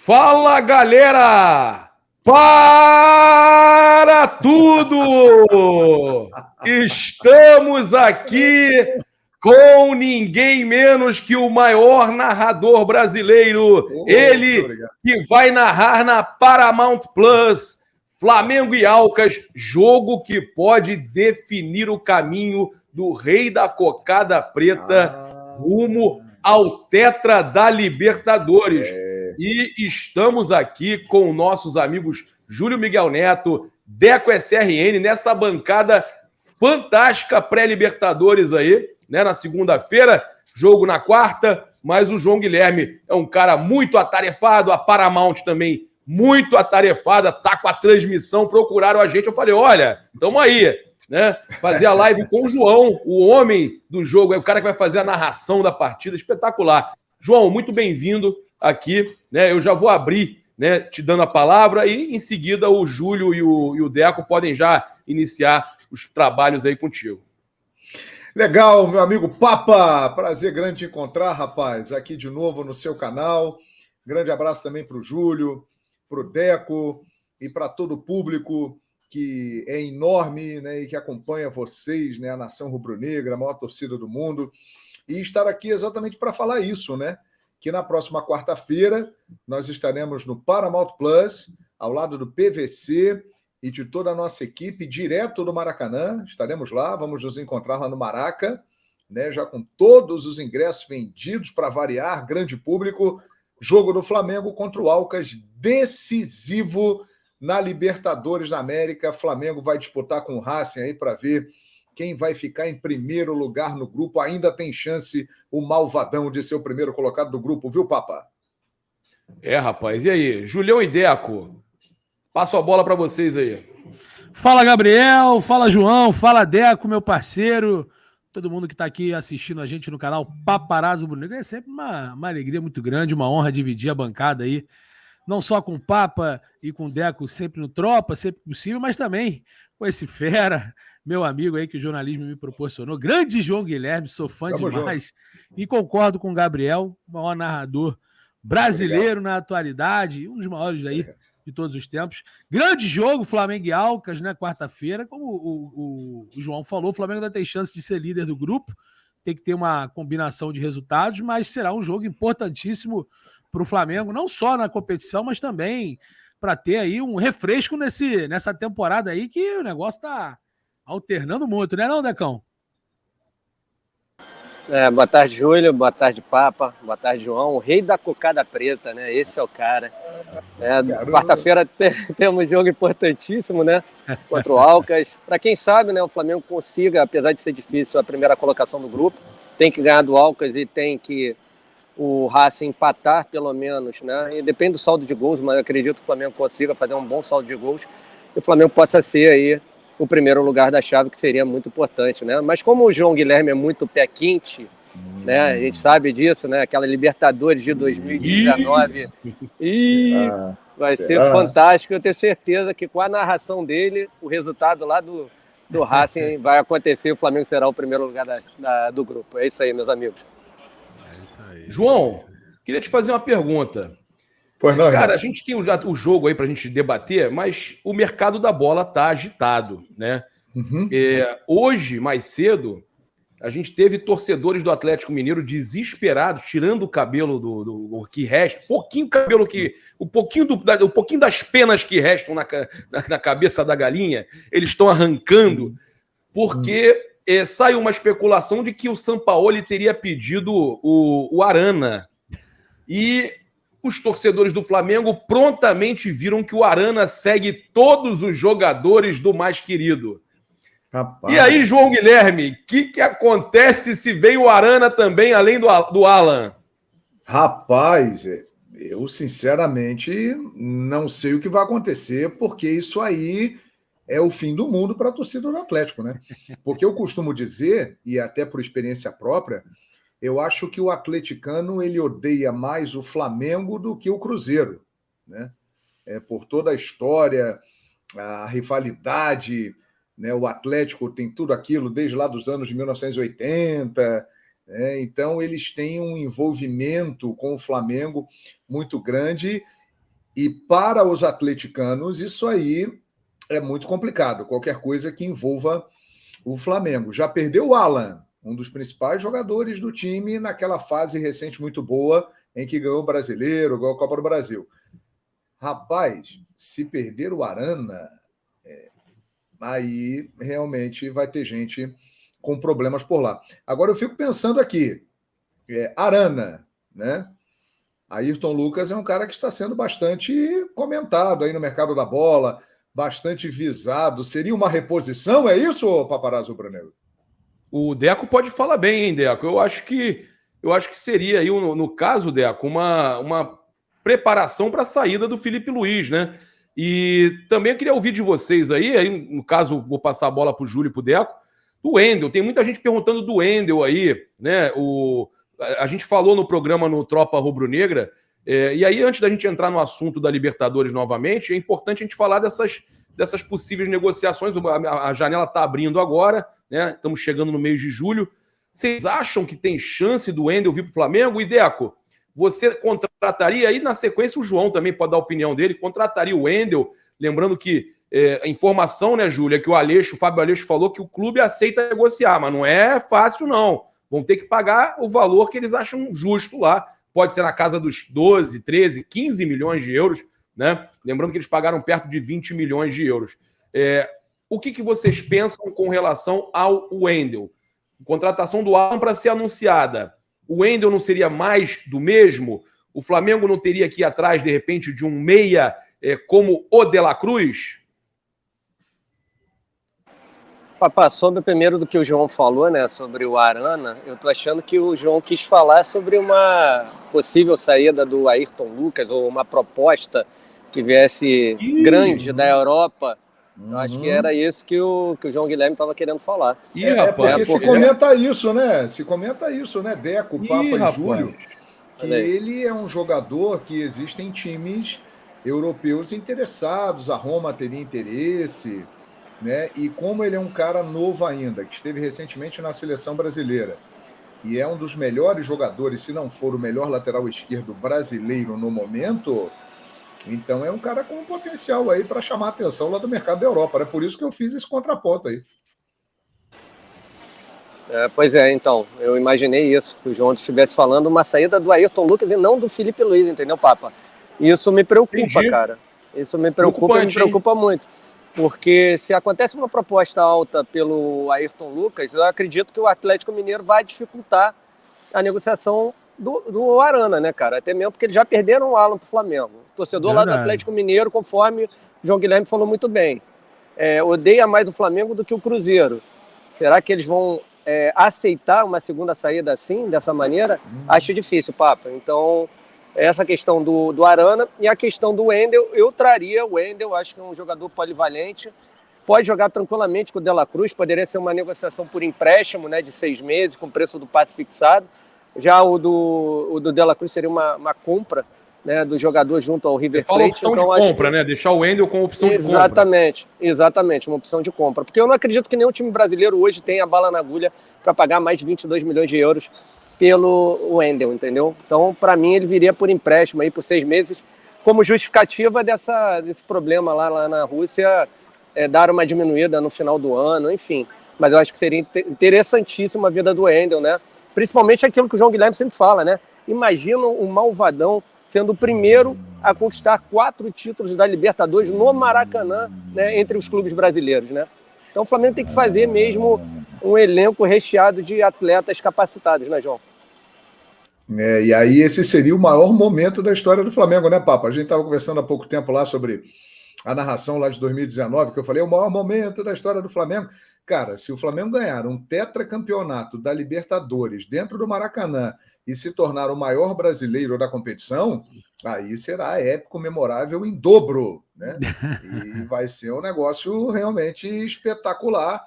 Fala, galera! Para tudo! Estamos aqui com ninguém menos que o maior narrador brasileiro. Ele que vai narrar na Paramount Plus, Flamengo e Alcas, jogo que pode definir o caminho do Rei da Cocada Preta rumo ao Tetra da Libertadores. E estamos aqui com nossos amigos Júlio Miguel Neto, Deco SRN, nessa bancada fantástica pré-Libertadores aí, né? Na segunda-feira, jogo na quarta, mas o João Guilherme é um cara muito atarefado, a Paramount também muito atarefada, tá com a transmissão, procuraram a gente, eu falei, olha, tamo aí, né? Fazer a live com o João, o homem do jogo, é o cara que vai fazer a narração da partida, espetacular. João, muito bem-vindo aqui, né? Eu já vou abrir, né, te dando a palavra e em seguida o Júlio e o Deco podem já iniciar os trabalhos aí contigo. Legal, meu amigo Papa, prazer grande te encontrar, rapaz, aqui de novo no seu canal. Grande abraço também para o Júlio, para o Deco e para todo o público que é enorme, né, e que acompanha vocês, né, a Nação Rubro-Negra, a maior torcida do mundo, e estar aqui exatamente para falar isso, né? Que na próxima quarta-feira nós estaremos no Paramount Plus, ao lado do PVC e de toda a nossa equipe, direto do Maracanã. Estaremos lá, vamos nos encontrar lá no Maraca, né, já com todos os ingressos vendidos para variar, grande público. Jogo do Flamengo contra o Alcas, decisivo na Libertadores da América. Flamengo vai disputar com o Racing aí para ver quem vai ficar em primeiro lugar no grupo. Ainda tem chance o Malvadão de ser o primeiro colocado do grupo, viu, Papa? É, rapaz. E aí, Julião e Deco? Passo a bola para vocês aí. Fala, Gabriel. Fala, João. Fala, Deco, meu parceiro. Todo mundo que está aqui assistindo a gente no canal Paparazzo Rubro-Negro. É sempre uma alegria muito grande, uma honra dividir a bancada aí. Não só com o Papa e com o Deco sempre no Tropa, sempre possível, mas também com esse fera, meu amigo aí que o jornalismo me proporcionou. Grande João Guilherme, sou fã demais. E concordo com o Gabriel, o maior narrador brasileiro na atualidade, um dos maiores aí de todos os tempos. Grande jogo, Flamengo e Alcas, né? Quarta-feira. Como o João falou, o Flamengo ainda tem chance de ser líder do grupo, tem que ter uma combinação de resultados, mas será um jogo importantíssimo para o Flamengo, não só na competição, mas também para ter aí um refresco nessa temporada aí, que o negócio está alternando muito, né não, Decão? Boa tarde, Júlio, boa tarde, Papa, boa tarde, João, o rei da cocada preta, né? Esse é o cara. Quarta-feira temos um jogo importantíssimo, né? Contra o Alcas. Para quem sabe, né, o Flamengo consiga, apesar de ser difícil, a primeira colocação do grupo, tem que ganhar do Alcas e tem que o Racing empatar, pelo menos, né? E depende do saldo de gols, mas eu acredito que o Flamengo consiga fazer um bom saldo de gols e o Flamengo possa ser aí o primeiro lugar da chave, que seria muito importante, né? Mas como o João Guilherme é muito pé quente, né? A gente sabe disso, né? Aquela Libertadores de 2019 vai ser fantástico. Eu tenho certeza que com a narração dele, o resultado lá do Racing vai acontecer, o Flamengo será o primeiro lugar do grupo. É isso aí, meus amigos. João, queria te fazer uma pergunta. Pois não, cara, a gente tem o jogo aí pra gente debater, mas o mercado da bola tá agitado, né? Hoje, mais cedo, a gente teve torcedores do Atlético Mineiro desesperados, tirando o cabelo do que resta, pouquinho cabelo o pouquinho das penas que restam na cabeça da galinha, eles estão arrancando, porque saiu uma especulação de que o Sampaoli teria pedido o Arana. E os torcedores do Flamengo prontamente viram que o Arana segue todos os jogadores do mais querido. Rapaz. E aí, João Guilherme, o que acontece se vem o Arana também, além do Alan? Rapaz, eu sinceramente não sei o que vai acontecer, porque isso aí é o fim do mundo para a torcida do Atlético, né? Porque eu costumo dizer, e até por experiência própria, eu acho que o atleticano ele odeia mais o Flamengo do que o Cruzeiro, né? Por toda a história, a rivalidade, né? O Atlético tem tudo aquilo desde lá dos anos de 1980, né? Então eles têm um envolvimento com o Flamengo muito grande E para os atleticanos, isso aí é muito complicado. Qualquer coisa que envolva o Flamengo. Já perdeu o Alan, um dos principais jogadores do time, naquela fase recente muito boa, em que ganhou o Brasileiro, ganhou a Copa do Brasil. Rapaz, se perder o Arana, aí realmente vai ter gente com problemas por lá. Agora eu fico pensando aqui, Arana, né? Ayrton Lucas é um cara que está sendo bastante comentado aí no mercado da bola, bastante visado. Seria uma reposição, é isso, Paparazzo Brunel? O Deco pode falar bem, hein, Deco? Eu acho que seria aí, no caso, Deco, uma preparação para a saída do Felipe Luiz, né? E também eu queria ouvir de vocês aí, no caso, vou passar a bola para o Júlio e para o Deco, do Wendel. Tem muita gente perguntando do Wendel aí, né? A gente falou no programa no Tropa Rubro-Negra, e aí, antes da gente entrar no assunto da Libertadores novamente, é importante a gente falar dessas possíveis negociações. A janela está abrindo agora, né? Estamos chegando no mês de julho. Vocês acham que tem chance do Wendel vir para o Flamengo? E, Deco, você contrataria, aí na sequência o João também pode dar a opinião dele, contrataria o Wendel, lembrando que a informação, né, Júlia, que o Fábio Aleixo falou que o clube aceita negociar, mas não é fácil, não. Vão ter que pagar o valor que eles acham justo lá. Pode ser na casa dos 12, 13, 15 milhões de euros, né? Lembrando que eles pagaram perto de 20 milhões de euros. O que vocês pensam com relação ao Wendel? Contratação do Alan para ser anunciada. O Wendel não seria mais do mesmo? O Flamengo não teria que ir atrás, de repente, de um meia como o De La Cruz? Papá, sobre primeiro do que o João falou, né, sobre o Arana, eu tô achando que o João quis falar sobre uma possível saída do Ayrton Lucas ou uma proposta que viesse grande da Europa. Eu acho que era isso que o João Guilherme estava querendo falar. Porque se comenta isso, né? Se comenta isso, né, Deco, Papa e Júlio, que ele é um jogador que existem times europeus interessados, a Roma teria interesse, né? E como ele é um cara novo ainda, que esteve recentemente na seleção brasileira, e é um dos melhores jogadores, se não for o melhor lateral esquerdo brasileiro no momento, então é um cara com potencial aí para chamar a atenção lá do mercado da Europa. É por isso que eu fiz esse contraponto aí. Pois é, então, eu imaginei isso, que o João estivesse falando uma saída do Ayrton Lucas e não do Felipe Luiz, entendeu, Papa? Isso me preocupa, Entendi. Cara. Isso me preocupa muito. Porque se acontece uma proposta alta pelo Ayrton Lucas, eu acredito que o Atlético Mineiro vai dificultar a negociação do Arana, né, cara? Até mesmo porque eles já perderam o Alan pro Flamengo. O torcedor lá do Atlético Mineiro, conforme o João Guilherme falou muito bem, odeia mais o Flamengo do que o Cruzeiro. Será que eles vão aceitar uma segunda saída assim, dessa maneira? Acho difícil, Papa. Então, essa questão do Arana e a questão do Wendel, eu traria o Wendel, acho que é um jogador polivalente, pode jogar tranquilamente com o De La Cruz, poderia ser uma negociação por empréstimo, né, de 6 meses, com preço do passe fixado. Já o do De La Cruz seria uma compra, né, do jogador junto ao River Plate. Fala opção então, de compra, né? Deixar o Wendel com opção de compra. Exatamente, uma opção de compra. Porque eu não acredito que nenhum time brasileiro hoje tenha bala na agulha para pagar mais de 22 milhões de euros pelo Wendel, entendeu? Então, para mim, ele viria por empréstimo aí por 6 meses, como justificativa desse problema lá na Rússia, dar uma diminuída no final do ano, enfim. Mas eu acho que seria interessantíssima a vida do Wendel, né? Principalmente aquilo que o João Guilherme sempre fala, né? Imagina o Malvadão sendo o primeiro a conquistar 4 títulos da Libertadores no Maracanã, né, entre os clubes brasileiros, né? Então o Flamengo tem que fazer mesmo um elenco recheado de atletas capacitados, né, João? E aí esse seria o maior momento da história do Flamengo, né, Papa? A gente estava conversando há pouco tempo lá sobre a narração lá de 2019, que eu falei, o maior momento da história do Flamengo. Cara, se o Flamengo ganhar um tetracampeonato da Libertadores dentro do Maracanã e se tornar o maior brasileiro da competição, aí será épico, memorável em dobro, né? E vai ser um negócio realmente espetacular.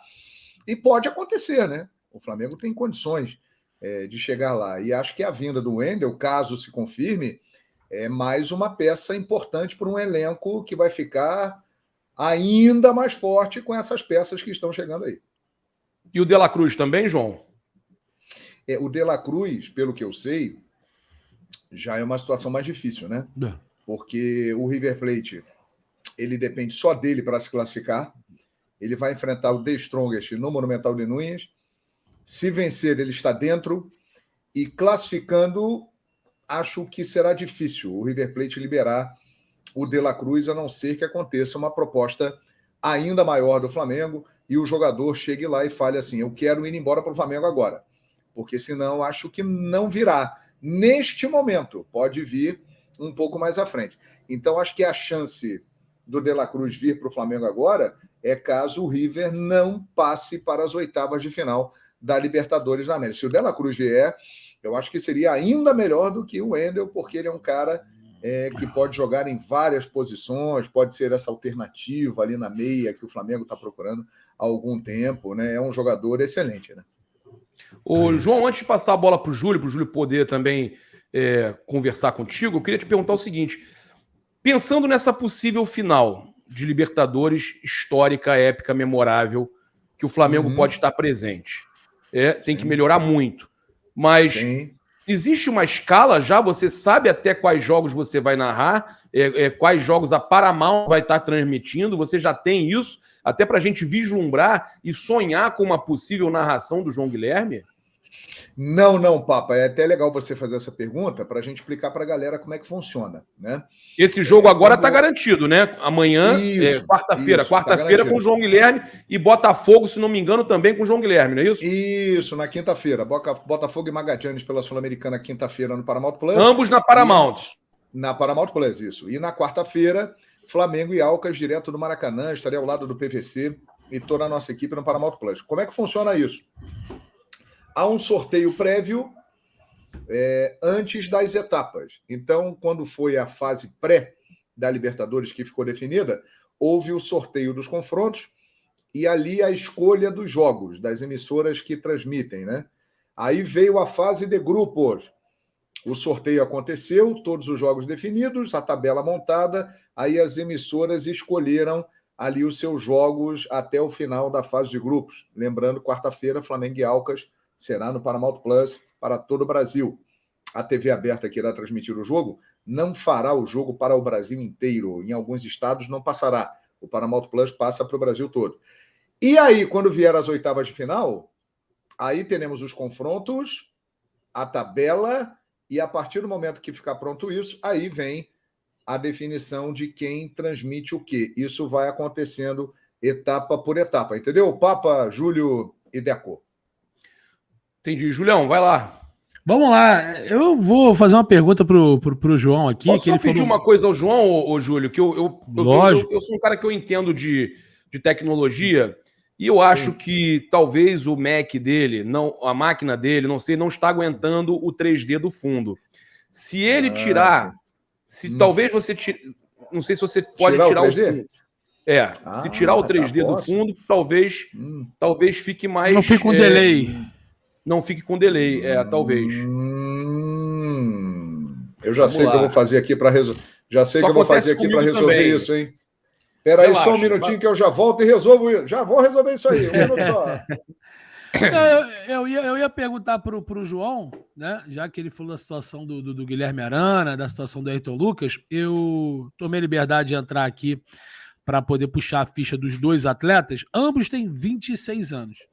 E pode acontecer, né? O Flamengo tem condições de chegar lá. E acho que a vinda do Wendel, caso se confirme, é mais uma peça importante para um elenco que vai ficar ainda mais forte com essas peças que estão chegando aí. E o De La Cruz também, João? O De La Cruz, pelo que eu sei, já é uma situação mais difícil, né? porque o River Plate ele depende só dele para se classificar. Ele vai enfrentar o The Strongest no Monumental de Núñez. Se vencer, ele está dentro. E classificando, acho que será difícil o River Plate liberar o De La Cruz, a não ser que aconteça uma proposta ainda maior do Flamengo e o jogador chegue lá e fale assim, eu quero ir embora para o Flamengo agora. Porque senão acho que não virá. Neste momento, pode vir um pouco mais à frente. Então acho que a chance do De La Cruz vir para o Flamengo agora é caso o River não passe para as oitavas de final da Libertadores da América. Se o De La Cruz vier, eu acho que seria ainda melhor do que o Wendel, porque ele é um cara que pode jogar em várias posições, pode ser essa alternativa ali na meia que o Flamengo está procurando há algum tempo, né? É um jogador excelente, né? Ô, João, antes de passar a bola para o Júlio poder também conversar contigo, eu queria te perguntar o seguinte, pensando nessa possível final de Libertadores histórica, épica, memorável, que o Flamengo pode estar presente, tem que melhorar muito, mas... Sim. Existe uma escala já? Você sabe até quais jogos você vai narrar? Quais jogos a Paramount vai estar transmitindo? Você já tem isso? Até para a gente vislumbrar e sonhar com uma possível narração do João Guilherme? Não, Papa. É até legal você fazer essa pergunta para a gente explicar para a galera como é que funciona, né? Esse jogo agora está garantido, né? Amanhã, quarta-feira. Quarta-feira com o João Guilherme e Botafogo, se não me engano, também com o João Guilherme, não é isso? Isso, na quinta-feira. Botafogo e Magallanes pela Sul-Americana, quinta-feira no Paramount Plus. Ambos na Paramount. Na Paramount Plus, isso. E na quarta-feira, Flamengo e Alcas, direto do Maracanã. Estarei ao lado do PVC e toda a nossa equipe no Paramount Plus. Como é que funciona isso? Há um sorteio prévio antes das etapas. Então, quando foi a fase pré da Libertadores que ficou definida, houve o sorteio dos confrontos e ali a escolha dos jogos, das emissoras que transmitem, né? Aí veio a fase de grupos. O sorteio aconteceu, todos os jogos definidos, a tabela montada, aí as emissoras escolheram ali os seus jogos até o final da fase de grupos. Lembrando, quarta-feira, Flamengo e Alcas será no Paramount Plus para todo o Brasil. A TV aberta que irá transmitir o jogo não fará o jogo para o Brasil inteiro. Em alguns estados não passará. O Paramount Plus passa para o Brasil todo. E aí, quando vier as oitavas de final, aí teremos os confrontos, a tabela, e a partir do momento que ficar pronto isso, aí vem a definição de quem transmite o quê. Isso vai acontecendo etapa por etapa, entendeu? Papa, Júlio e Deco. Entendi. Julião, vai lá. Vamos lá. Eu vou fazer uma pergunta pro João aqui. Posso só pedir uma coisa ao João, ô Júlio, que eu sou um cara que eu entendo de tecnologia e eu acho que talvez o Mac dele, a máquina dele, não está aguentando o 3D do fundo. Se ele tirar, talvez você tire, não sei se você pode tirar o fundo. Se tirar o 3D do fundo, talvez fique mais... Não fique com delay. Não fique com delay, talvez. Eu já sei o que eu vou fazer aqui para resolver. Já sei o que eu vou fazer aqui para resolver também. Isso, hein? Espera aí só um minutinho que eu já volto e resolvo isso. Já vou resolver isso aí. Um minuto só. Eu ia perguntar pro João, né? Já que ele falou da situação do Guilherme Arana, da situação do Ayrton Lucas, eu tomei liberdade de entrar aqui para poder puxar a ficha dos dois atletas. Ambos têm 26 anos.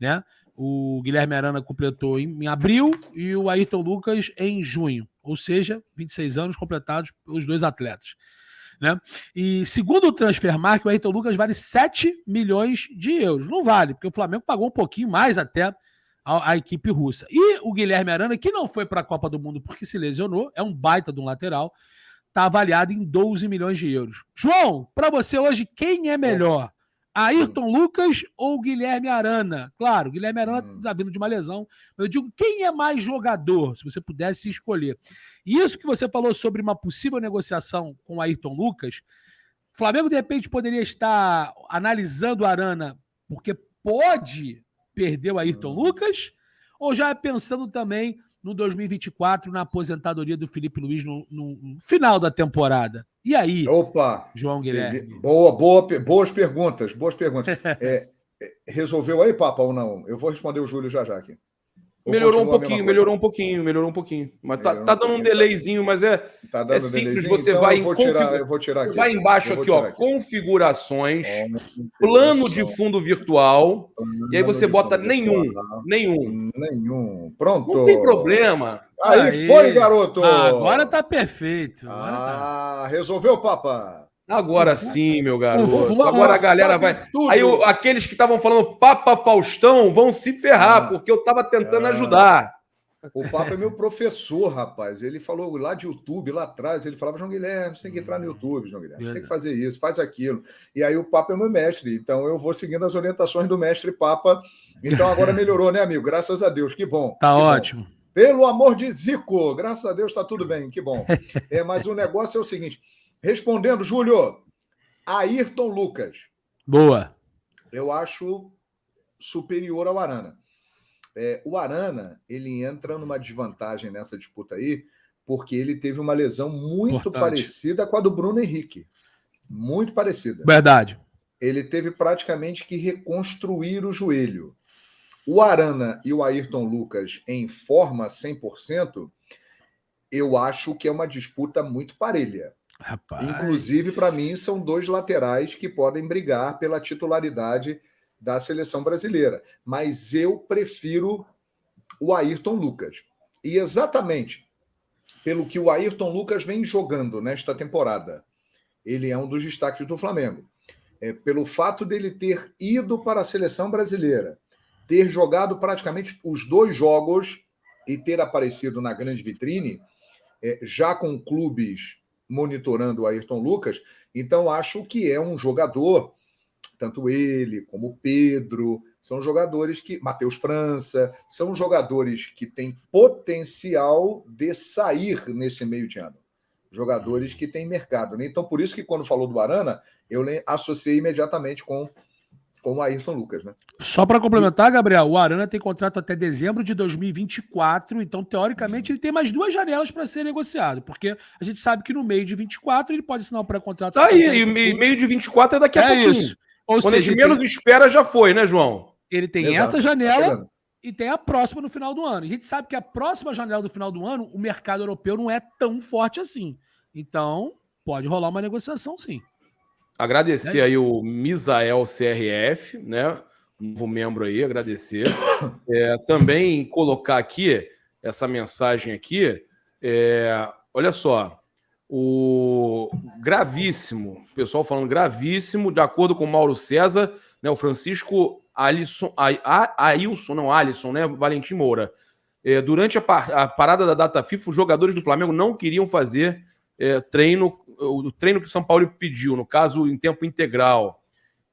Né? O Guilherme Arana completou em abril e o Ayrton Lucas em junho. Ou seja, 26 anos completados pelos dois atletas. Né? E segundo o Transfermarkt, o Ayrton Lucas vale 7 milhões de euros. Não vale, porque o Flamengo pagou um pouquinho mais até a equipe russa. E o Guilherme Arana, que não foi para a Copa do Mundo porque se lesionou, é um baita de um lateral, está avaliado em 12 milhões de euros. João, para você hoje, quem é melhor? Ayrton Lucas ou Guilherme Arana? Claro, o Guilherme Arana está vindo de uma lesão. Eu digo, quem é mais jogador, se você pudesse escolher? E isso que você falou sobre uma possível negociação com o Ayrton Lucas, o Flamengo, de repente, poderia estar analisando o Arana porque pode perder o Ayrton Lucas? Ou já pensando também no 2024, na aposentadoria do Felipe Luiz no final da temporada? E aí, João Guilherme? Boas perguntas. Resolveu aí, Papa, ou não? Eu vou responder o Júlio já aqui. Melhorou um pouquinho. Mas tá dando um delayzinho, mas é simples. Você então vai eu vou tirar aqui. Vai embaixo aqui, ó, configurações, plano de fundo virtual, e aí você bota nenhum. Pronto. Não tem problema. Aí foi, garoto. Agora tá perfeito. Resolveu, Papa. Agora sim, meu garoto. Agora a galera vai. Aí aqueles que estavam falando Papa Faustão vão se ferrar, porque eu tava tentando ajudar. O Papa é meu professor, rapaz. Ele falou lá de YouTube, lá atrás, ele falava, João Guilherme, você tem que entrar no YouTube, João Guilherme, você tem que fazer isso, faz aquilo. E aí o Papa é meu mestre, então eu vou seguindo as orientações do mestre Papa. Então agora melhorou, né, amigo? Graças a Deus, que bom. Tá que ótimo. Bom. Pelo amor de Zico, graças a Deus tá tudo bem, que bom. Mas o negócio é o seguinte, respondendo, Júlio, Ayrton Lucas. Boa. Eu acho superior ao Arana. O Arana, ele entra numa desvantagem nessa disputa aí, porque ele teve uma lesão muito parecida com a do Bruno Henrique. Muito parecida. Verdade. Ele teve praticamente que reconstruir o joelho. O Arana e o Ayrton Lucas em forma 100%, eu acho que é uma disputa muito parelha. Rapaz. Inclusive, para mim, são dois laterais que podem brigar pela titularidade da seleção brasileira. Mas eu prefiro o Ayrton Lucas. E exatamente pelo que o Ayrton Lucas vem jogando nesta temporada. Ele é um dos destaques do Flamengo. Pelo fato dele ter ido para a seleção brasileira, ter jogado praticamente os 2 jogos e ter aparecido na grande vitrine, já com clubes monitorando o Ayrton Lucas, então acho que é um jogador, tanto ele como o Pedro, são jogadores que... Matheus França, são jogadores que têm potencial de sair nesse meio de ano. Jogadores que têm mercado, né? Então, por isso que quando falou do Arana, eu associei imediatamente com o Ayrton Lucas, né? Só para complementar, Gabriel, o Arana tem contrato até dezembro de 2024, então, teoricamente, ele tem mais 2 janelas para ser negociado, porque a gente sabe que no meio de 24 ele pode assinar um pré-contrato. Tá aí, e meio de 24 é daqui a pouquinho. Isso. Ou quando seja, a gente menos espera, já foi, né, João? Ele tem essa janela e tem a próxima no final do ano. A gente sabe que a próxima janela do final do ano, o mercado europeu não é tão forte assim. Então, pode rolar uma negociação, sim. Agradecer aí o Misael CRF, né? Novo membro aí, agradecer. Também colocar aqui essa mensagem aqui. Olha só, o pessoal falando gravíssimo, de acordo com o Mauro César, né? O Francisco Alisson, né? Valentim Moura. Durante a parada da data FIFA, os jogadores do Flamengo não queriam fazer o treino que o São Paulo pediu, no caso, em tempo integral.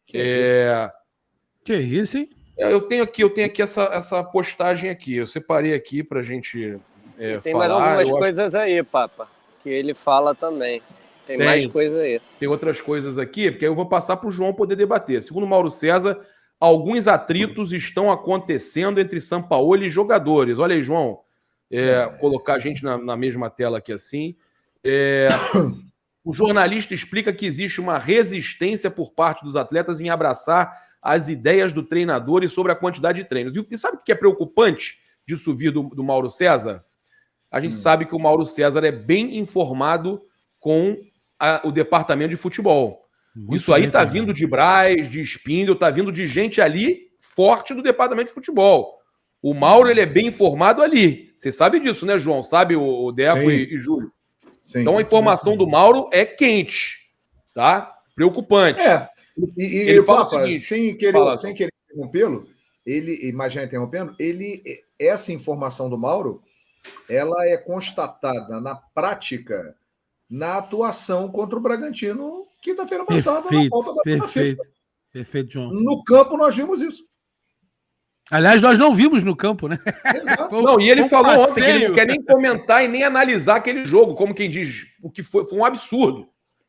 Que isso, hein? Eu tenho aqui essa postagem aqui. Eu separei aqui pra gente tem falar. mais algumas coisas aí, Papa, que ele fala também. Tem mais coisa aí. Tem outras coisas aqui, porque aí eu vou passar para o João poder debater. Segundo Mauro César, alguns atritos estão acontecendo entre Sampaoli e jogadores. Olha aí, João. Colocar a gente na mesma tela aqui assim. O jornalista explica que existe uma resistência por parte dos atletas em abraçar as ideias do treinador e sobre a quantidade de treinos. E sabe o que é preocupante disso vir do Mauro César? A gente sabe que o Mauro César é bem informado com o departamento de futebol. Isso aí tá vindo de Braz, de Spindle, tá vindo de gente ali forte do departamento de futebol. O Mauro, ele é bem informado ali. Você sabe disso, né, João? Sabe o Deco e Júlio? Sim, então a informação do Mauro é quente, tá? Preocupante. E ele fala o seguinte, sem querer interrompê-lo, essa informação do Mauro, ela é constatada na prática, na atuação contra o Bragantino, quinta-feira passada, na volta da FIFA. Perfeito, João. No campo nós vimos isso. Aliás, nós não vimos no campo, né? Não, e ele falou ontem que ele não quer nem comentar e nem analisar aquele jogo, como quem diz, o que foi um absurdo.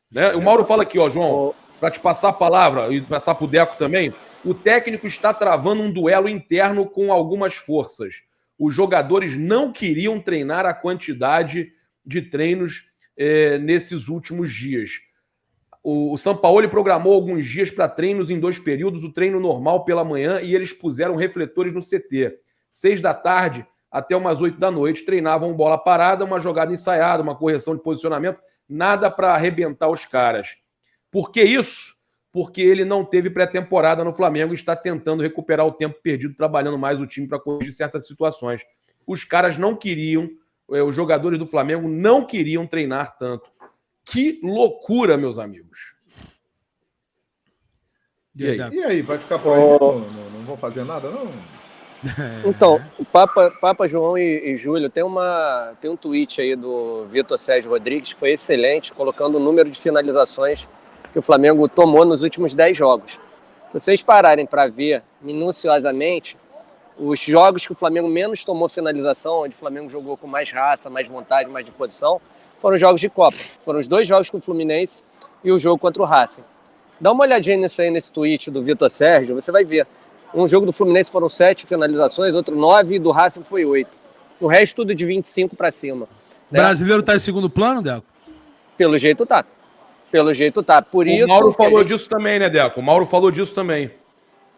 Né? O Mauro fala aqui, ó, João, para te passar a palavra e passar para o Deco também, o técnico está travando um duelo interno com algumas forças. Os jogadores não queriam treinar a quantidade de treinos nesses últimos dias. O Sampaoli programou alguns dias para treinos em 2 períodos, o treino normal pela manhã, e eles puseram refletores no CT. 6 da tarde até umas 8 da noite, treinavam bola parada, uma jogada ensaiada, uma correção de posicionamento, nada para arrebentar os caras. Por que isso? Porque ele não teve pré-temporada no Flamengo e está tentando recuperar o tempo perdido, trabalhando mais o time para corrigir certas situações. Os caras não queriam, os jogadores do Flamengo não queriam treinar tanto. Que loucura, meus amigos. E aí, vai ficar por aí? Não vou fazer nada, não? Então, o Papa João e Júlio, tem um tweet aí do Vitor Sérgio Rodrigues, foi excelente, colocando o número de finalizações que o Flamengo tomou nos últimos 10 jogos. Se vocês pararem para ver minuciosamente, os jogos que o Flamengo menos tomou finalização, onde o Flamengo jogou com mais raça, mais vontade, mais disposição, foram jogos de Copa. Foram os 2 jogos com o Fluminense e o jogo contra o Racing. Dá uma olhadinha nisso aí, nesse tweet do Vitor Sérgio, você vai ver. Um jogo do Fluminense foram 7 finalizações, outro 9 e do Racing foi 8. O resto tudo de 25 para cima. O brasileiro tá em segundo plano, Deco? Pelo jeito tá. Por isso, o Mauro falou disso também, né, Deco? O Mauro falou disso também.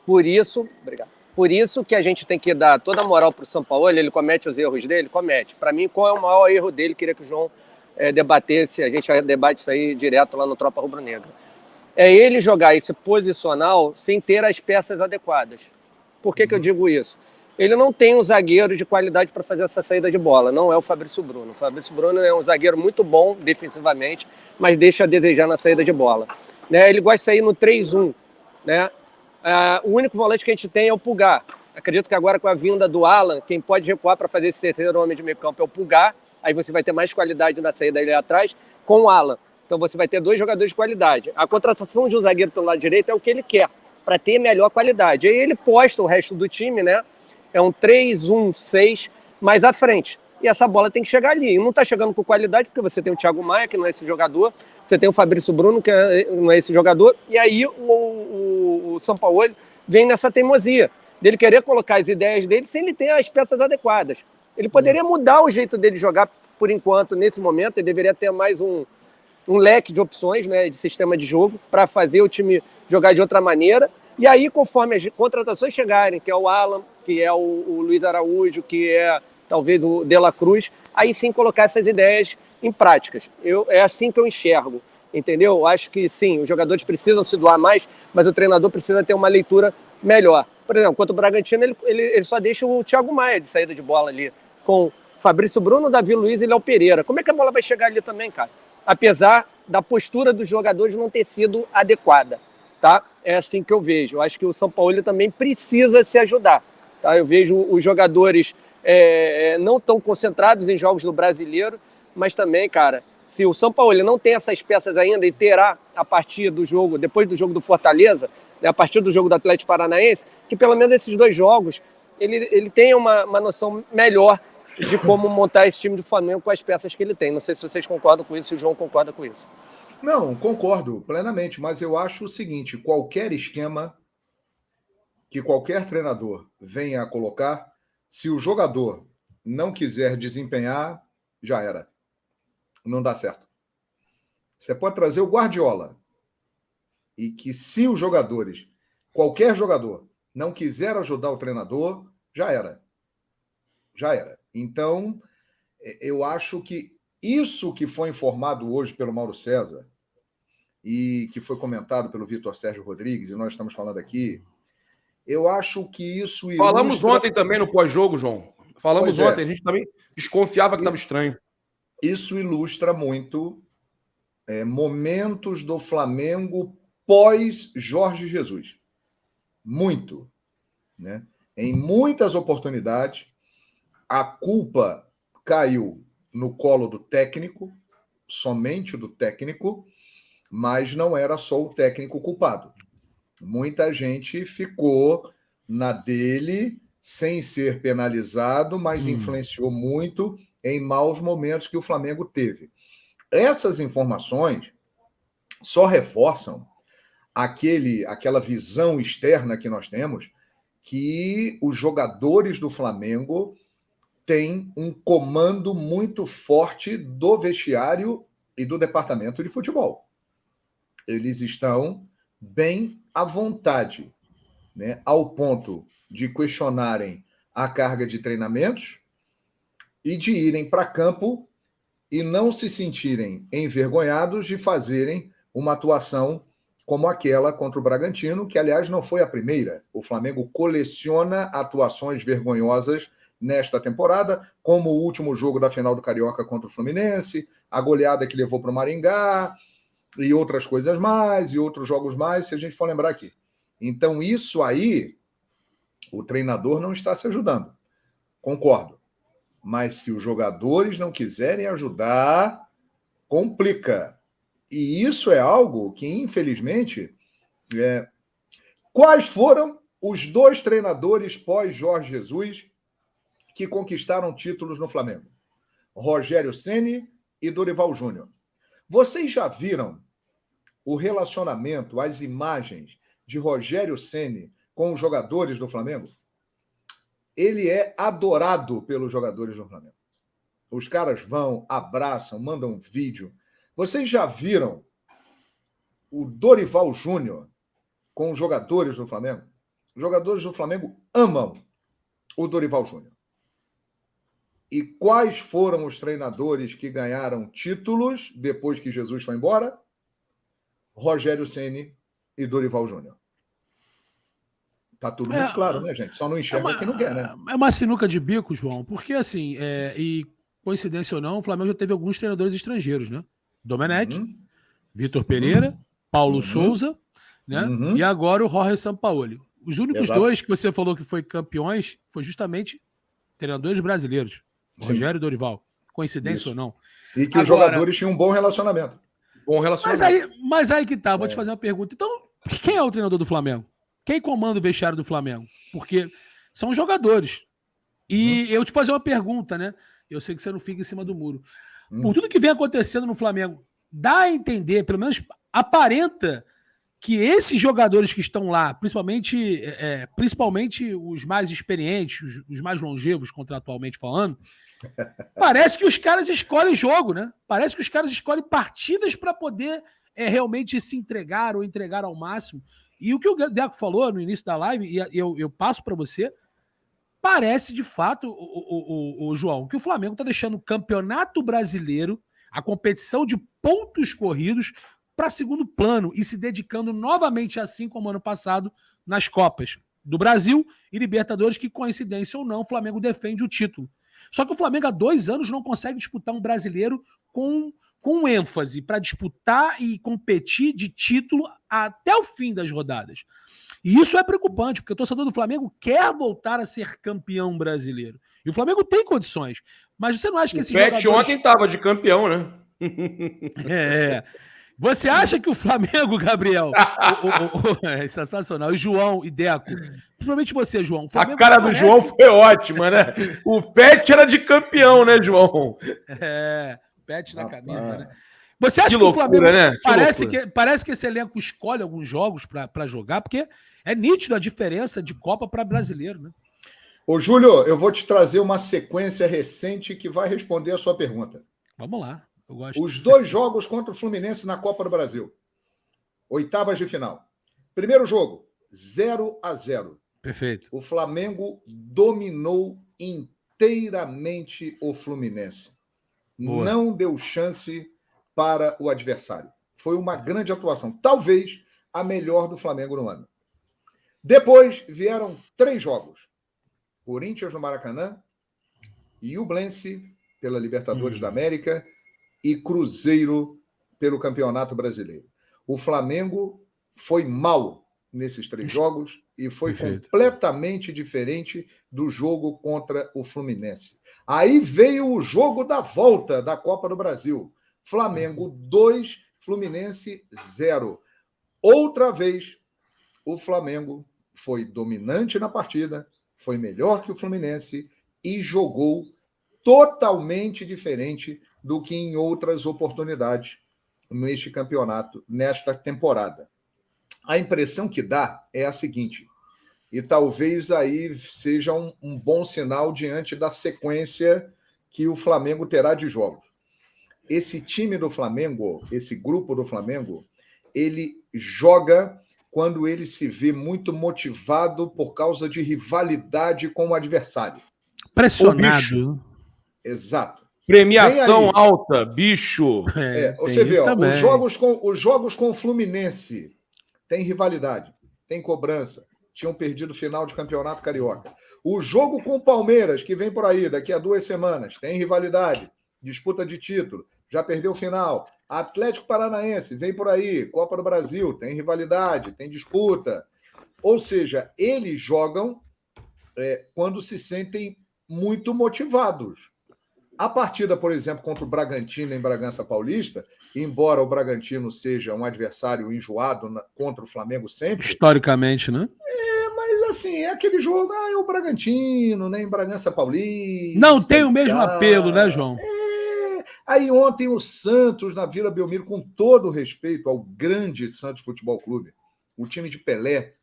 Obrigado. Por isso que a gente tem que dar toda a moral pro Sampaoli. Ele comete os erros dele? Comete. Para mim, qual é o maior erro dele? Queria que o João debatesse, a gente debate isso aí direto lá no Tropa Rubro-Negra. É ele jogar esse posicional sem ter as peças adequadas. Por que eu digo isso? Ele não tem um zagueiro de qualidade para fazer essa saída de bola, não é o Fabrício Bruno. O Fabrício Bruno é um zagueiro muito bom defensivamente, mas deixa a desejar na saída de bola. Né? Ele gosta de sair no 3-1. Né? O único volante que a gente tem é o Pulgar. Acredito que agora com a vinda do Alan, quem pode recuar para fazer esse terceiro homem de meio campo é o Pulgar, aí você vai ter mais qualidade na saída ali atrás com o Alan. Então você vai ter 2 jogadores de qualidade. A contratação de um zagueiro pelo lado direito é o que ele quer, para ter melhor qualidade. Aí ele posta o resto do time, né? É um 3-1-6 mais à frente. E essa bola tem que chegar ali. E não está chegando com qualidade, porque você tem o Thiago Maia, que não é esse jogador, você tem o Fabrício Bruno, que não é esse jogador, e aí o Sampaoli vem nessa teimosia, dele querer colocar as ideias dele sem ele ter as peças adequadas. Ele poderia mudar o jeito dele jogar por enquanto, nesse momento, ele deveria ter mais um leque de opções, né, de sistema de jogo, para fazer o time jogar de outra maneira. E aí, conforme as contratações chegarem, que é o Alan, que é o Luiz Araújo, que é talvez o De La Cruz, aí sim colocar essas ideias em práticas. É assim que eu enxergo, entendeu? Eu acho que sim, os jogadores precisam se doar mais, mas o treinador precisa ter uma leitura melhor. Por exemplo, contra o Bragantino, ele só deixa o Thiago Maia de saída de bola ali, com Fabrício Bruno, Davi Luiz e Léo Pereira. Como é que a bola vai chegar ali também, cara? Apesar da postura dos jogadores não ter sido adequada, tá? É assim que eu vejo. Eu acho que o Sampaoli também precisa se ajudar, tá? Eu vejo os jogadores não tão concentrados em jogos do Brasileiro, mas também, cara, se o Sampaoli não tem essas peças ainda e terá a partir do jogo, depois do jogo do Fortaleza, né, a partir do jogo do Atlético Paranaense, que pelo menos esses 2 jogos ele tenha uma noção melhor de como montar esse time do Flamengo com as peças que ele tem. Não sei se vocês concordam com isso, se o João concorda com isso. Não, concordo plenamente, mas eu acho o seguinte, qualquer esquema que qualquer treinador venha a colocar, se o jogador não quiser desempenhar, já era. Não dá certo. Você pode trazer o Guardiola e que se os jogadores, qualquer jogador, não quiser ajudar o treinador, já era. Já era. Então, eu acho que isso que foi informado hoje pelo Mauro César e que foi comentado pelo Vitor Sérgio Rodrigues, e nós estamos falando aqui, eu acho que isso ilustra... Falamos ontem também no pós-jogo, João. Falamos ontem, a gente também desconfiava que estava estranho. Isso ilustra muito momentos do Flamengo pós Jorge Jesus. Muito. Né? Em muitas oportunidades, a culpa caiu no colo do técnico, somente do técnico, mas não era só o técnico culpado. Muita gente ficou na dele, sem ser penalizado, mas influenciou muito em maus momentos que o Flamengo teve. Essas informações só reforçam aquela visão externa que nós temos, que os jogadores do Flamengo têm um comando muito forte do vestiário e do departamento de futebol. Eles estão bem à vontade, né? Ao ponto de questionarem a carga de treinamentos e de irem para campo e não se sentirem envergonhados de fazerem uma atuação como aquela contra o Bragantino, que, aliás, não foi a primeira. O Flamengo coleciona atuações vergonhosas nesta temporada, como o último jogo da final do Carioca contra o Fluminense, a goleada que levou para o Maringá, e outras coisas mais, e outros jogos mais, se a gente for lembrar aqui. Então, isso aí, o treinador não está se ajudando. Concordo. Mas se os jogadores não quiserem ajudar, complica. E isso é algo que, infelizmente, Quais foram os 2 treinadores pós-Jorge Jesus que conquistaram títulos no Flamengo? Rogério Ceni e Dorival Júnior. Vocês já viram o relacionamento, as imagens de Rogério Ceni com os jogadores do Flamengo? Ele é adorado pelos jogadores do Flamengo. Os caras vão, abraçam, mandam vídeo. Vocês já viram o Dorival Júnior com os jogadores do Flamengo? Os jogadores do Flamengo amam o Dorival Júnior. E quais foram os treinadores que ganharam títulos depois que Jesus foi embora? Rogério Ceni e Dorival Júnior. Tá tudo muito claro, né, gente? Só não enxerga quem não quer, né? É uma sinuca de bico, João, porque assim, e coincidência ou não, o Flamengo já teve alguns treinadores estrangeiros, né? Domenech, Vitor Pereira, Paulo Souza, né? E agora o Jorge Sampaoli. Os únicos 2 que você falou que foi campeões foi justamente treinadores brasileiros. Rogério e Dorival. Coincidência ou não. E que agora, os jogadores tinham um bom relacionamento. Mas aí que tá, vou te fazer uma pergunta. Então, quem é o treinador do Flamengo? Quem comanda o vestiário do Flamengo? Porque são jogadores. E eu te fazer uma pergunta, né? Eu sei que você não fica em cima do muro. Por tudo que vem acontecendo no Flamengo, dá a entender, pelo menos aparenta, que esses jogadores que estão lá, principalmente os mais experientes, os mais longevos, contratualmente falando, parece que os caras escolhem jogo, né? Parece que os caras escolhem partidas para poder realmente se entregar ou entregar ao máximo. E o que o Deco falou no início da live, e eu passo para você, parece de fato, o João, que o Flamengo está deixando o Campeonato Brasileiro, a competição de pontos corridos, para segundo plano e se dedicando novamente, assim como ano passado, nas Copas do Brasil e Libertadores, que, coincidência ou não, o Flamengo defende o título. Só que o Flamengo há 2 anos não consegue disputar um brasileiro com ênfase para disputar e competir de título até o fim das rodadas. E isso é preocupante, porque o torcedor do Flamengo quer voltar a ser campeão brasileiro. E o Flamengo tem condições. Mas você não acha que esses jogadores... O Pet ontem estava de campeão, né? Você acha que o Flamengo, Gabriel, é sensacional, e João e Deco, principalmente você, João. A cara do João foi ótima, né? O Pet era de campeão, né, João? Pet na camisa, né? Você acha que loucura, o Flamengo, né? Parece que esse elenco escolhe alguns jogos para jogar, porque é nítido a diferença de Copa para brasileiro, né? Ô, Júlio, eu vou te trazer uma sequência recente que vai responder a sua pergunta. Vamos lá. Eu gosto. Os 2 jogos contra o Fluminense na Copa do Brasil. 8ª de final. Primeiro jogo, 0-0. Perfeito. O Flamengo dominou inteiramente o Fluminense. Boa. Não deu chance para o adversário. Foi uma grande atuação. Talvez a melhor do Flamengo no ano. Depois vieram 3 jogos. Corinthians no Maracanã, Iublense pela Libertadores da América e Cruzeiro pelo Campeonato Brasileiro. O Flamengo foi mal nesses 3 jogos e foi completamente diferente do jogo contra o Fluminense. Aí veio o jogo da volta da Copa do Brasil. Flamengo 2, Fluminense 0. Outra vez, o Flamengo foi dominante na partida, foi melhor que o Fluminense e jogou totalmente diferente do que em outras oportunidades neste campeonato, nesta temporada. A impressão que dá é a seguinte, e talvez aí seja um bom sinal diante da sequência que o Flamengo terá de jogos. Esse time do Flamengo, esse grupo do Flamengo, ele joga quando ele se vê muito motivado por causa de rivalidade com o adversário. Pressionado. Exato. Premiação alta, bicho. Você vê, ó, os jogos com o Fluminense tem rivalidade, tem cobrança. Tinham perdido o final de campeonato carioca. O jogo com o Palmeiras, que vem por aí daqui a 2 semanas, tem rivalidade, disputa de título, já perdeu o final. Atlético Paranaense, vem por aí, Copa do Brasil, tem rivalidade, tem disputa. Ou seja, eles jogam quando se sentem muito motivados. A partida, por exemplo, contra o Bragantino em Bragança Paulista, embora o Bragantino seja um adversário enjoado contra o Flamengo sempre... Historicamente, né? Mas assim, é aquele jogo, é o Bragantino, né, em Bragança Paulista... Não tem o mesmo apelo, né, João? Aí ontem o Santos, na Vila Belmiro, com todo o respeito ao grande Santos Futebol Clube, o time de Pelé,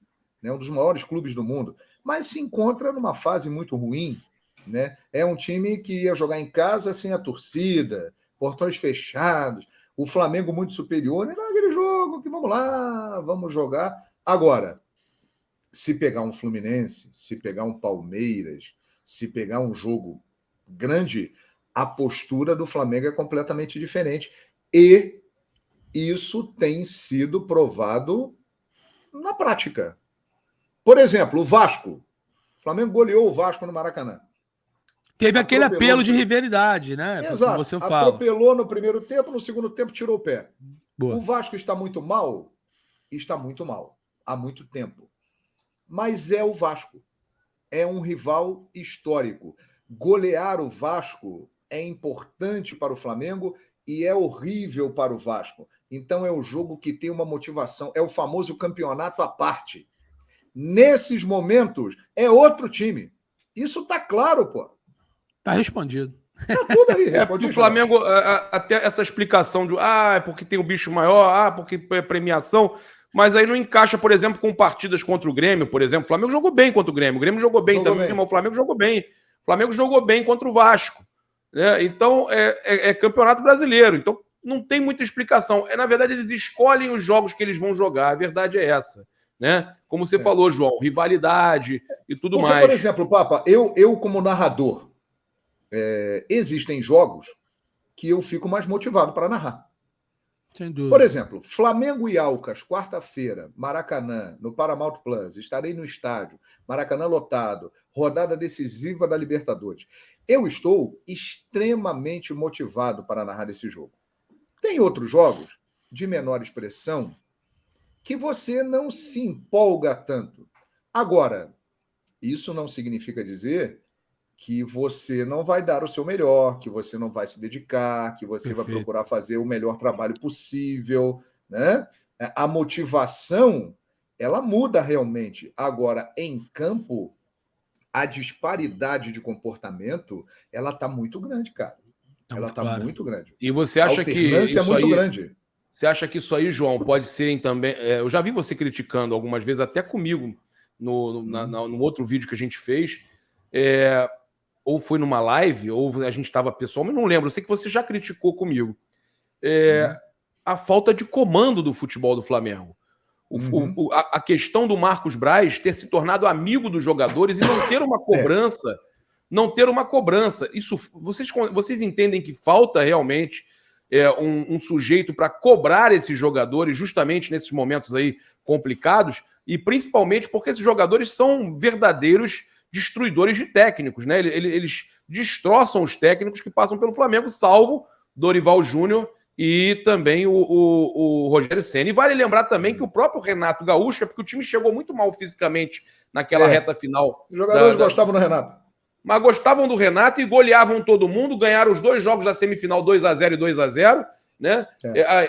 né, um dos maiores clubes do mundo, mas se encontra numa fase muito ruim, né? É um time que ia jogar em casa sem a torcida, portões fechados, o Flamengo muito superior, né? Aquele jogo que vamos lá, vamos jogar. Agora, se pegar um Fluminense, se pegar um Palmeiras, se pegar um jogo grande, a postura do Flamengo é completamente diferente. E isso tem sido provado na prática. Por exemplo, o Vasco. O Flamengo goleou o Vasco no Maracanã. Teve aquele apelo de rivalidade, né? Exato. Como você fala. Atropelou no primeiro tempo, no segundo tempo tirou o pé. Boa. O Vasco está muito mal? Está muito mal. Há muito tempo. Mas é o Vasco. É um rival histórico. Golear o Vasco é importante para o Flamengo e é horrível para o Vasco. Então é o jogo que tem uma motivação. É o famoso campeonato à parte. Nesses momentos, é outro time. Isso tá claro, pô. Tá respondido. Tá tudo aí. Porque o Flamengo, até essa explicação de é porque tem o bicho maior, porque é premiação, mas aí não encaixa, por exemplo, com partidas contra o Grêmio, por exemplo. O Flamengo jogou bem contra o Grêmio. O Grêmio jogou bem também, mas o Flamengo jogou bem. O Flamengo jogou bem contra o Vasco. Né? Então, é campeonato brasileiro. Então, não tem muita explicação. Na verdade, eles escolhem os jogos que eles vão jogar. A verdade é essa. Né? Como você falou, João, rivalidade e tudo mais. Por exemplo, Papa, eu como narrador, existem jogos que eu fico mais motivado para narrar. Sem dúvida. Por exemplo, Flamengo e Alcas, quarta-feira, Maracanã, no Paramount Plus, estarei no estádio, Maracanã lotado, rodada decisiva da Libertadores. Eu estou extremamente motivado para narrar esse jogo. Tem outros jogos de menor expressão que você não se empolga tanto. Agora, isso não significa dizer que você não vai dar o seu melhor, que você não vai se dedicar, que você vai procurar fazer o melhor trabalho possível, né? A motivação, ela muda realmente. Agora, em campo, a disparidade de comportamento, ela está muito grande, cara. Ela está muito grande. E você acha que isso é muito aí, grande. Você acha que isso aí, João, pode ser também... eu já vi você criticando algumas vezes, até comigo, no outro vídeo que a gente fez, ou foi numa live, ou a gente estava pessoalmente, não lembro, eu sei que você já criticou comigo, a falta de comando do futebol do Flamengo. A questão do Marcos Braz ter se tornado amigo dos jogadores e não ter uma cobrança, Isso, vocês entendem que falta realmente um sujeito para cobrar esses jogadores justamente nesses momentos aí complicados, e principalmente porque esses jogadores são verdadeiros destruidores de técnicos, né? Eles destroçam os técnicos que passam pelo Flamengo, salvo Dorival Júnior e também o Rogério Ceni. E vale lembrar também que o próprio Renato Gaúcho, porque o time chegou muito mal fisicamente naquela reta final. Os jogadores gostavam do Renato. Mas gostavam do Renato e goleavam todo mundo, ganharam os 2 jogos da semifinal 2-0 e 2-0, né?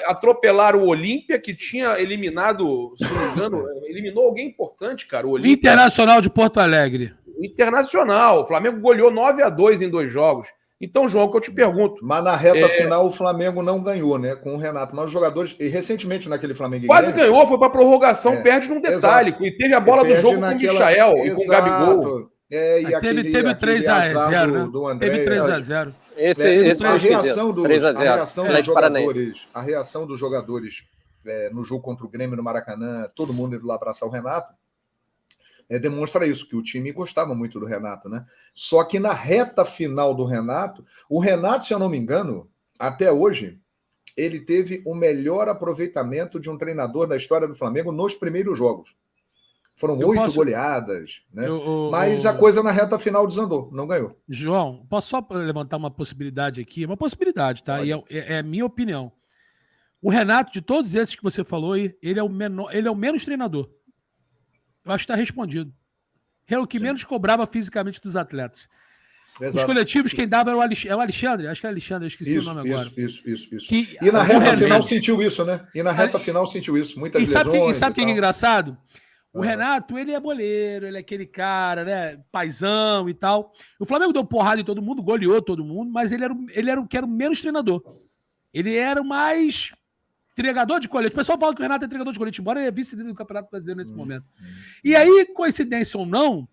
Atropelaram o Olímpia, que tinha eliminado, se não me engano, eliminou alguém importante, cara. O Olímpia, Internacional de Porto Alegre. Internacional. O Flamengo goleou 9-2 em 2 jogos. Então, João, o que eu te pergunto... Mas na reta final o Flamengo não ganhou, né? Com o Renato. Mas os jogadores... E recentemente naquele Flamengo... Quase ganhou, foi para prorrogação, perde num detalhe. E teve a bola do jogo com o Michael e com o Gabigol. Teve o 3-0, né? Do André, teve 3-0. Esse a reação dos jogadores, 3-0. a reação dos jogadores no jogo contra o Grêmio no Maracanã, todo mundo indo lá abraçar o Renato, demonstra isso, que o time gostava muito do Renato, né? Só que na reta final do Renato, o Renato, se eu não me engano, até hoje, ele teve o melhor aproveitamento de um treinador da história do Flamengo nos primeiros jogos. Foram 8 goleadas, né? Mas a coisa na reta final desandou, não ganhou. João, posso só levantar uma possibilidade aqui? Uma possibilidade, tá? E é a minha opinião. O Renato, de todos esses que você falou aí, ele é o menos treinador. Eu acho que está respondido. É o que menos cobrava fisicamente dos atletas. Exato. Os coletivos, quem dava era o Alexandre. Acho que é Alexandre, eu esqueci o nome agora. Isso. E na reta final sentiu isso, né? Muitas lesões. E sabe o que é engraçado? O Renato, ele é boleiro, ele é aquele cara, né? Paizão e tal. O Flamengo deu porrada em todo mundo, goleou todo mundo, mas ele era o que era o menos treinador. Ele era o mais entregador de colete. O pessoal fala que o Renato é entregador de colete, embora ele é vice-líder do Campeonato Brasileiro nesse momento. E aí, coincidência ou não,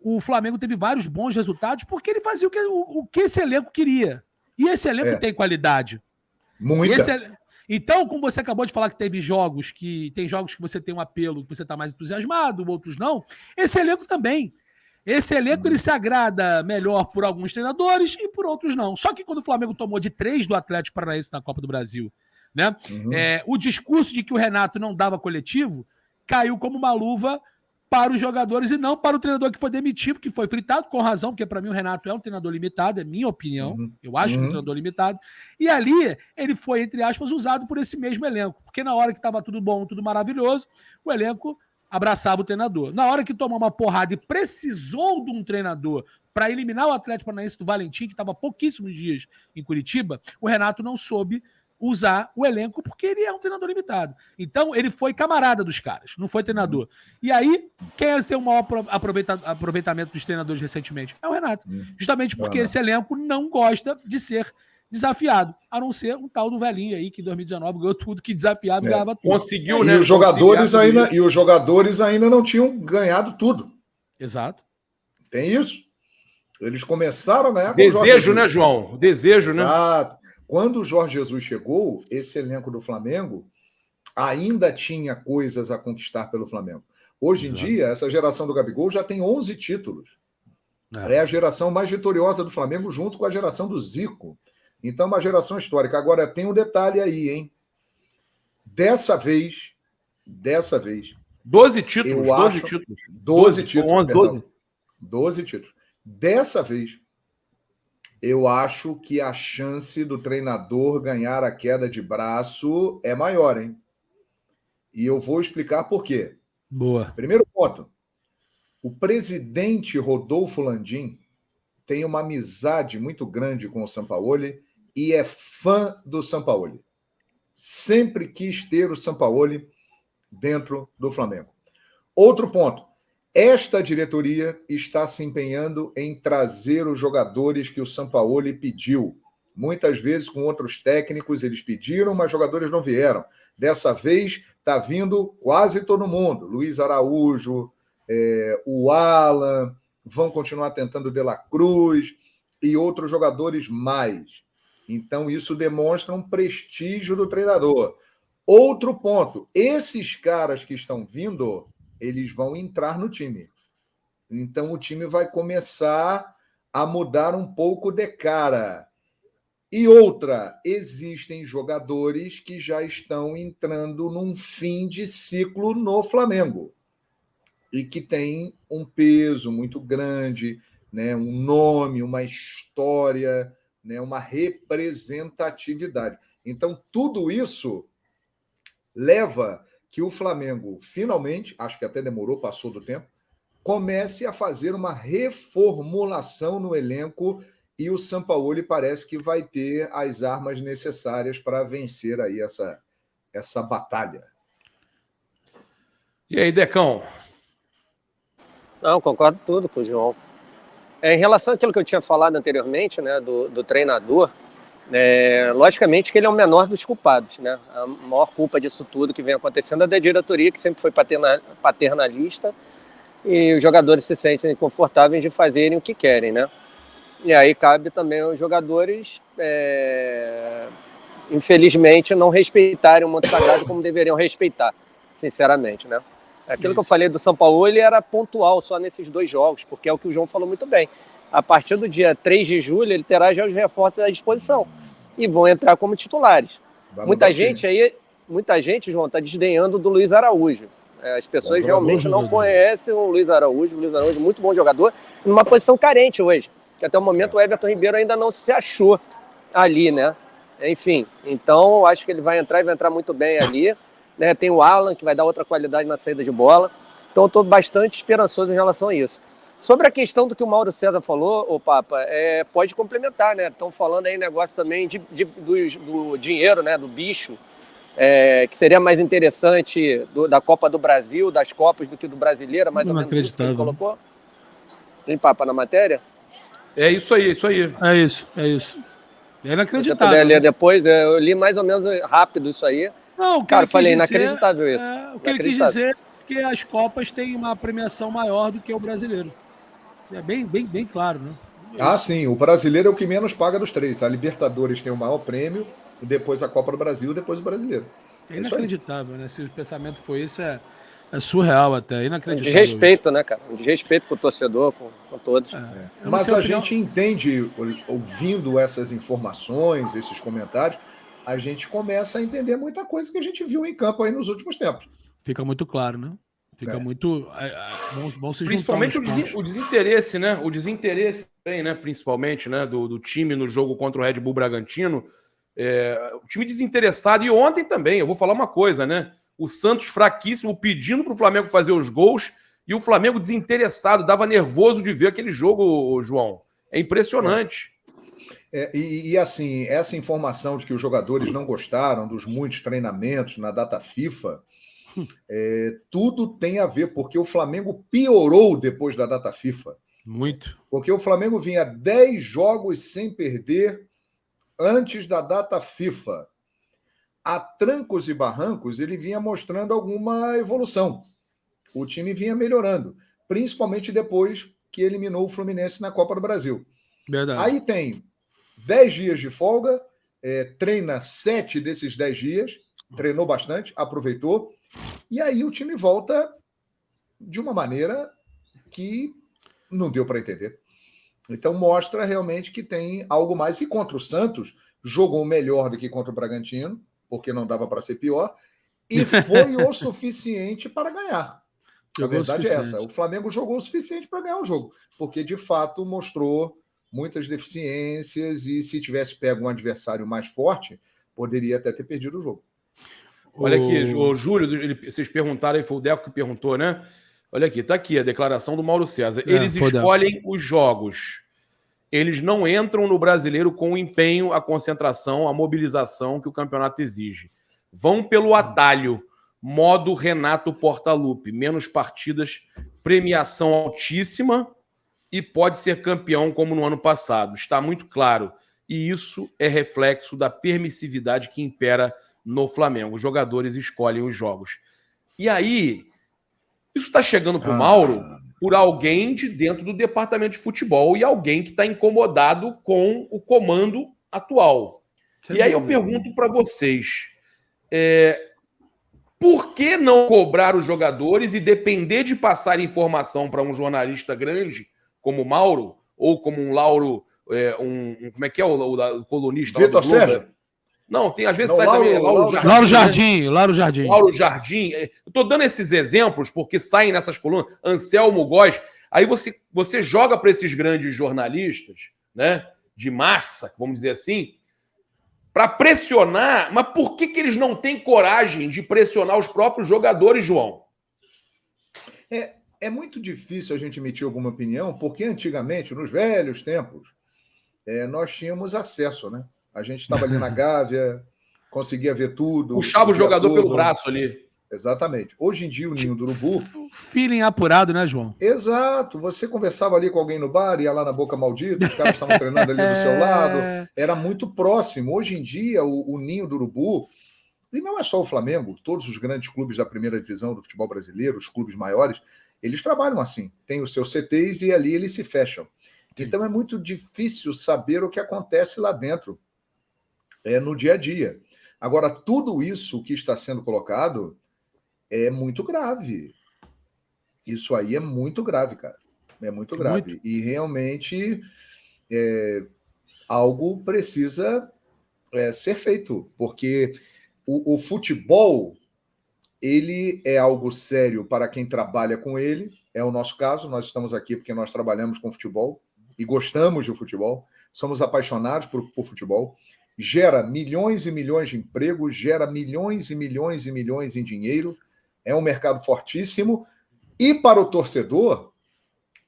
o Flamengo teve vários bons resultados porque ele fazia o que esse elenco queria. E esse elenco tem qualidade. Muita. Então, como você acabou de falar que tem jogos que você tem um apelo, que você está mais entusiasmado, outros não, esse elenco também. Esse elenco ele se agrada melhor por alguns treinadores e por outros não. Só que quando o Flamengo tomou de 3 do Atlético Paranaense na Copa do Brasil, né, o discurso de que o Renato não dava coletivo caiu como uma luva para os jogadores e não para o treinador que foi demitido, que foi fritado, com razão, porque para mim o Renato é um treinador limitado, é minha opinião, eu acho que é um treinador limitado, e ali ele foi, entre aspas, usado por esse mesmo elenco, porque na hora que estava tudo bom, tudo maravilhoso, o elenco abraçava o treinador. Na hora que tomou uma porrada e precisou de um treinador para eliminar o Atlético Paranaense do Valentim, que estava há pouquíssimos dias em Curitiba, o Renato não soube usar o elenco porque ele é um treinador limitado. Então, ele foi camarada dos caras, não foi treinador. E aí, quem tem o maior aproveitamento dos treinadores recentemente? É o Renato. Justamente porque esse elenco não gosta de ser desafiado, a não ser um tal do velhinho aí que em 2019 ganhou tudo que desafiava e ganhava tudo. Conseguiu, né? E os jogadores ainda não tinham ganhado tudo. Exato. Tem isso. Eles começaram a ganhar com desejo, né, João? Desejo, né? Exato. Quando o Jorge Jesus chegou, esse elenco do Flamengo ainda tinha coisas a conquistar pelo Flamengo. Hoje em dia, essa geração do Gabigol já tem 11 títulos. É a geração mais vitoriosa do Flamengo junto com a geração do Zico. Então, uma geração histórica. Agora, tem um detalhe aí, hein? Dessa vez... 12 títulos. 12 títulos. 12 títulos. 12. 12 títulos. Dessa vez, eu acho que a chance do treinador ganhar a queda de braço é maior, hein? E eu vou explicar por quê. Boa. Primeiro ponto. O presidente Rodolfo Landim tem uma amizade muito grande com o Sampaoli e é fã do Sampaoli. Sempre quis ter o Sampaoli dentro do Flamengo. Outro ponto. Esta diretoria está se empenhando em trazer os jogadores que o Sampaoli pediu. Muitas vezes com outros técnicos eles pediram, mas jogadores não vieram. Dessa vez está vindo quase todo mundo. Luiz Araújo, o Alan, vão continuar tentando De La Cruz e outros jogadores mais. Então isso demonstra um prestígio do treinador. Outro ponto, esses caras que estão vindo, eles vão entrar no time. Então, o time vai começar a mudar um pouco de cara. E outra, existem jogadores que já estão entrando num fim de ciclo no Flamengo. E que tem um peso muito grande, né? Um nome, uma história, né? Uma representatividade. Então, tudo isso leva que o Flamengo, finalmente, acho que até demorou, passou do tempo, comece a fazer uma reformulação no elenco e o Sampaoli parece que vai ter as armas necessárias para vencer aí essa batalha. E aí, Decão? Não, concordo tudo com o João. Em relação àquilo que eu tinha falado anteriormente, né, do treinador, logicamente que ele é o menor dos culpados, né? A maior culpa disso tudo que vem acontecendo é da diretoria, que sempre foi paternalista, e os jogadores se sentem confortáveis de fazerem o que querem, né? E aí cabe também aos jogadores infelizmente, não respeitarem o manto sagrado como deveriam respeitar, sinceramente, né? Aquilo que eu falei do São Paulo, ele era pontual só nesses 2 jogos, porque é o que o João falou muito bem. A partir do dia 3 de julho, ele terá já os reforços à disposição e vão entrar como titulares. Muita gente, João, está desdenhando do Luiz Araújo. As pessoas realmente não conhecem o Luiz Araújo. O Luiz Araújo é muito bom jogador, numa posição carente hoje, que até o momento o Everton Ribeiro ainda não se achou ali, né? Enfim, então acho que ele vai entrar e vai entrar muito bem ali. Né? Tem o Alan, que vai dar outra qualidade na saída de bola. Então, estou bastante esperançoso em relação a isso. Sobre a questão do que o Mauro César falou, ô Papa, pode complementar, né? Estão falando aí negócio também do dinheiro, né? Do bicho, que seria mais interessante da Copa do Brasil, das Copas, do que do Brasileiro, mais ou menos isso que ele colocou. Tem Papa na matéria? É isso aí, é isso aí. É isso. É inacreditável. Se você puder ler depois, eu li mais ou menos rápido isso aí. Não, cara, eu falei, inacreditável isso. O que ele quis dizer é que as Copas têm uma premiação maior do que o brasileiro. É bem claro, né? Sim, o brasileiro é o que menos paga dos 3. A Libertadores tem o maior prêmio, depois a Copa do Brasil, depois o brasileiro. É inacreditável, né? Se o pensamento foi esse, é surreal até, é inacreditável. De respeito, né, cara? De respeito com o torcedor, com todos. Mas a gente entende, ouvindo essas informações, esses comentários, a gente começa a entender muita coisa que a gente viu em campo aí nos últimos tempos. Fica muito claro, né? Fica muito... Vão se principalmente o desinteresse, né? O desinteresse também, né? Principalmente, né? Do time no jogo contra o Red Bull Bragantino. O time desinteressado. E ontem também, eu vou falar uma coisa, né? O Santos fraquíssimo, pedindo para o Flamengo fazer os gols, e o Flamengo desinteressado. Dava nervoso de ver aquele jogo, João. É impressionante. E assim, essa informação de que os jogadores não gostaram dos muitos treinamentos na data FIFA, tudo tem a ver, porque o Flamengo piorou depois da data FIFA. Muito. Porque o Flamengo vinha 10 jogos sem perder antes da data FIFA. A trancos e barrancos, ele vinha mostrando alguma evolução. O time vinha melhorando, principalmente depois que eliminou o Fluminense na Copa do Brasil. Verdade. Aí tem 10 dias de folga, treina 7 desses 10 dias, treinou bastante, aproveitou, e aí o time volta de uma maneira que não deu para entender. Então mostra realmente que tem algo mais. E contra o Santos, jogou melhor do que contra o Bragantino, porque não dava para ser pior, e foi o suficiente para ganhar. A verdade é essa. O Flamengo jogou o suficiente para ganhar o jogo, porque de fato mostrou muitas deficiências e se tivesse pego um adversário mais forte, poderia até ter perdido o jogo. Olha aqui, o Júlio, vocês perguntaram aí, foi o Deco que perguntou, né? Olha aqui, tá aqui a declaração do Mauro César. Eles escolhem os jogos. Eles não entram no brasileiro com o empenho, a concentração, a mobilização que o campeonato exige. Vão pelo atalho, modo Renato Portaluppi. Menos partidas, premiação altíssima e pode ser campeão como no ano passado. Está muito claro. E isso é reflexo da permissividade que impera no Flamengo. Os jogadores escolhem os jogos. E aí, isso está chegando para o Mauro por alguém de dentro do departamento de futebol e alguém que está incomodado com o comando atual. E aí eu pergunto para vocês, por que não cobrar os jogadores e depender de passar informação para um jornalista grande como o Mauro, ou como um Lauro, como é que é o colunista? Vitor Sérgio? Não, tem às vezes sai também Lauro Jardim. Lauro Jardim. Eu estou dando esses exemplos porque saem nessas colunas. Anselmo Góes. Aí você joga para esses grandes jornalistas, né, de massa, vamos dizer assim, para pressionar. Mas por que eles não têm coragem de pressionar os próprios jogadores, João? É muito difícil a gente emitir alguma opinião, porque antigamente, nos velhos tempos, nós tínhamos acesso, né? A gente estava ali na Gávea, conseguia ver tudo. Puxava o jogador pelo braço ali. Exatamente. Hoje em dia, o Ninho do Urubu... Feeling apurado, né, João? Exato. Você conversava ali com alguém no bar, ia lá na Boca Maldita, os caras estavam treinando ali do seu lado. Era muito próximo. Hoje em dia, o Ninho do Urubu... E não é só o Flamengo, todos os grandes clubes da primeira divisão do futebol brasileiro, os clubes maiores, eles trabalham assim. Tem os seus CTs e ali eles se fecham. Sim. Então é muito difícil saber o que acontece lá dentro. É no dia a dia. Agora, tudo isso que está sendo colocado é muito grave. Isso aí é muito grave, cara. É muito grave. Muito. E realmente algo precisa ser feito, porque o futebol, ele é algo sério para quem trabalha com ele. É o nosso caso, nós estamos aqui porque nós trabalhamos com futebol e gostamos de futebol, somos apaixonados por futebol. Gera milhões e milhões de empregos, gera milhões e milhões e milhões em dinheiro, é um mercado fortíssimo. E para o torcedor,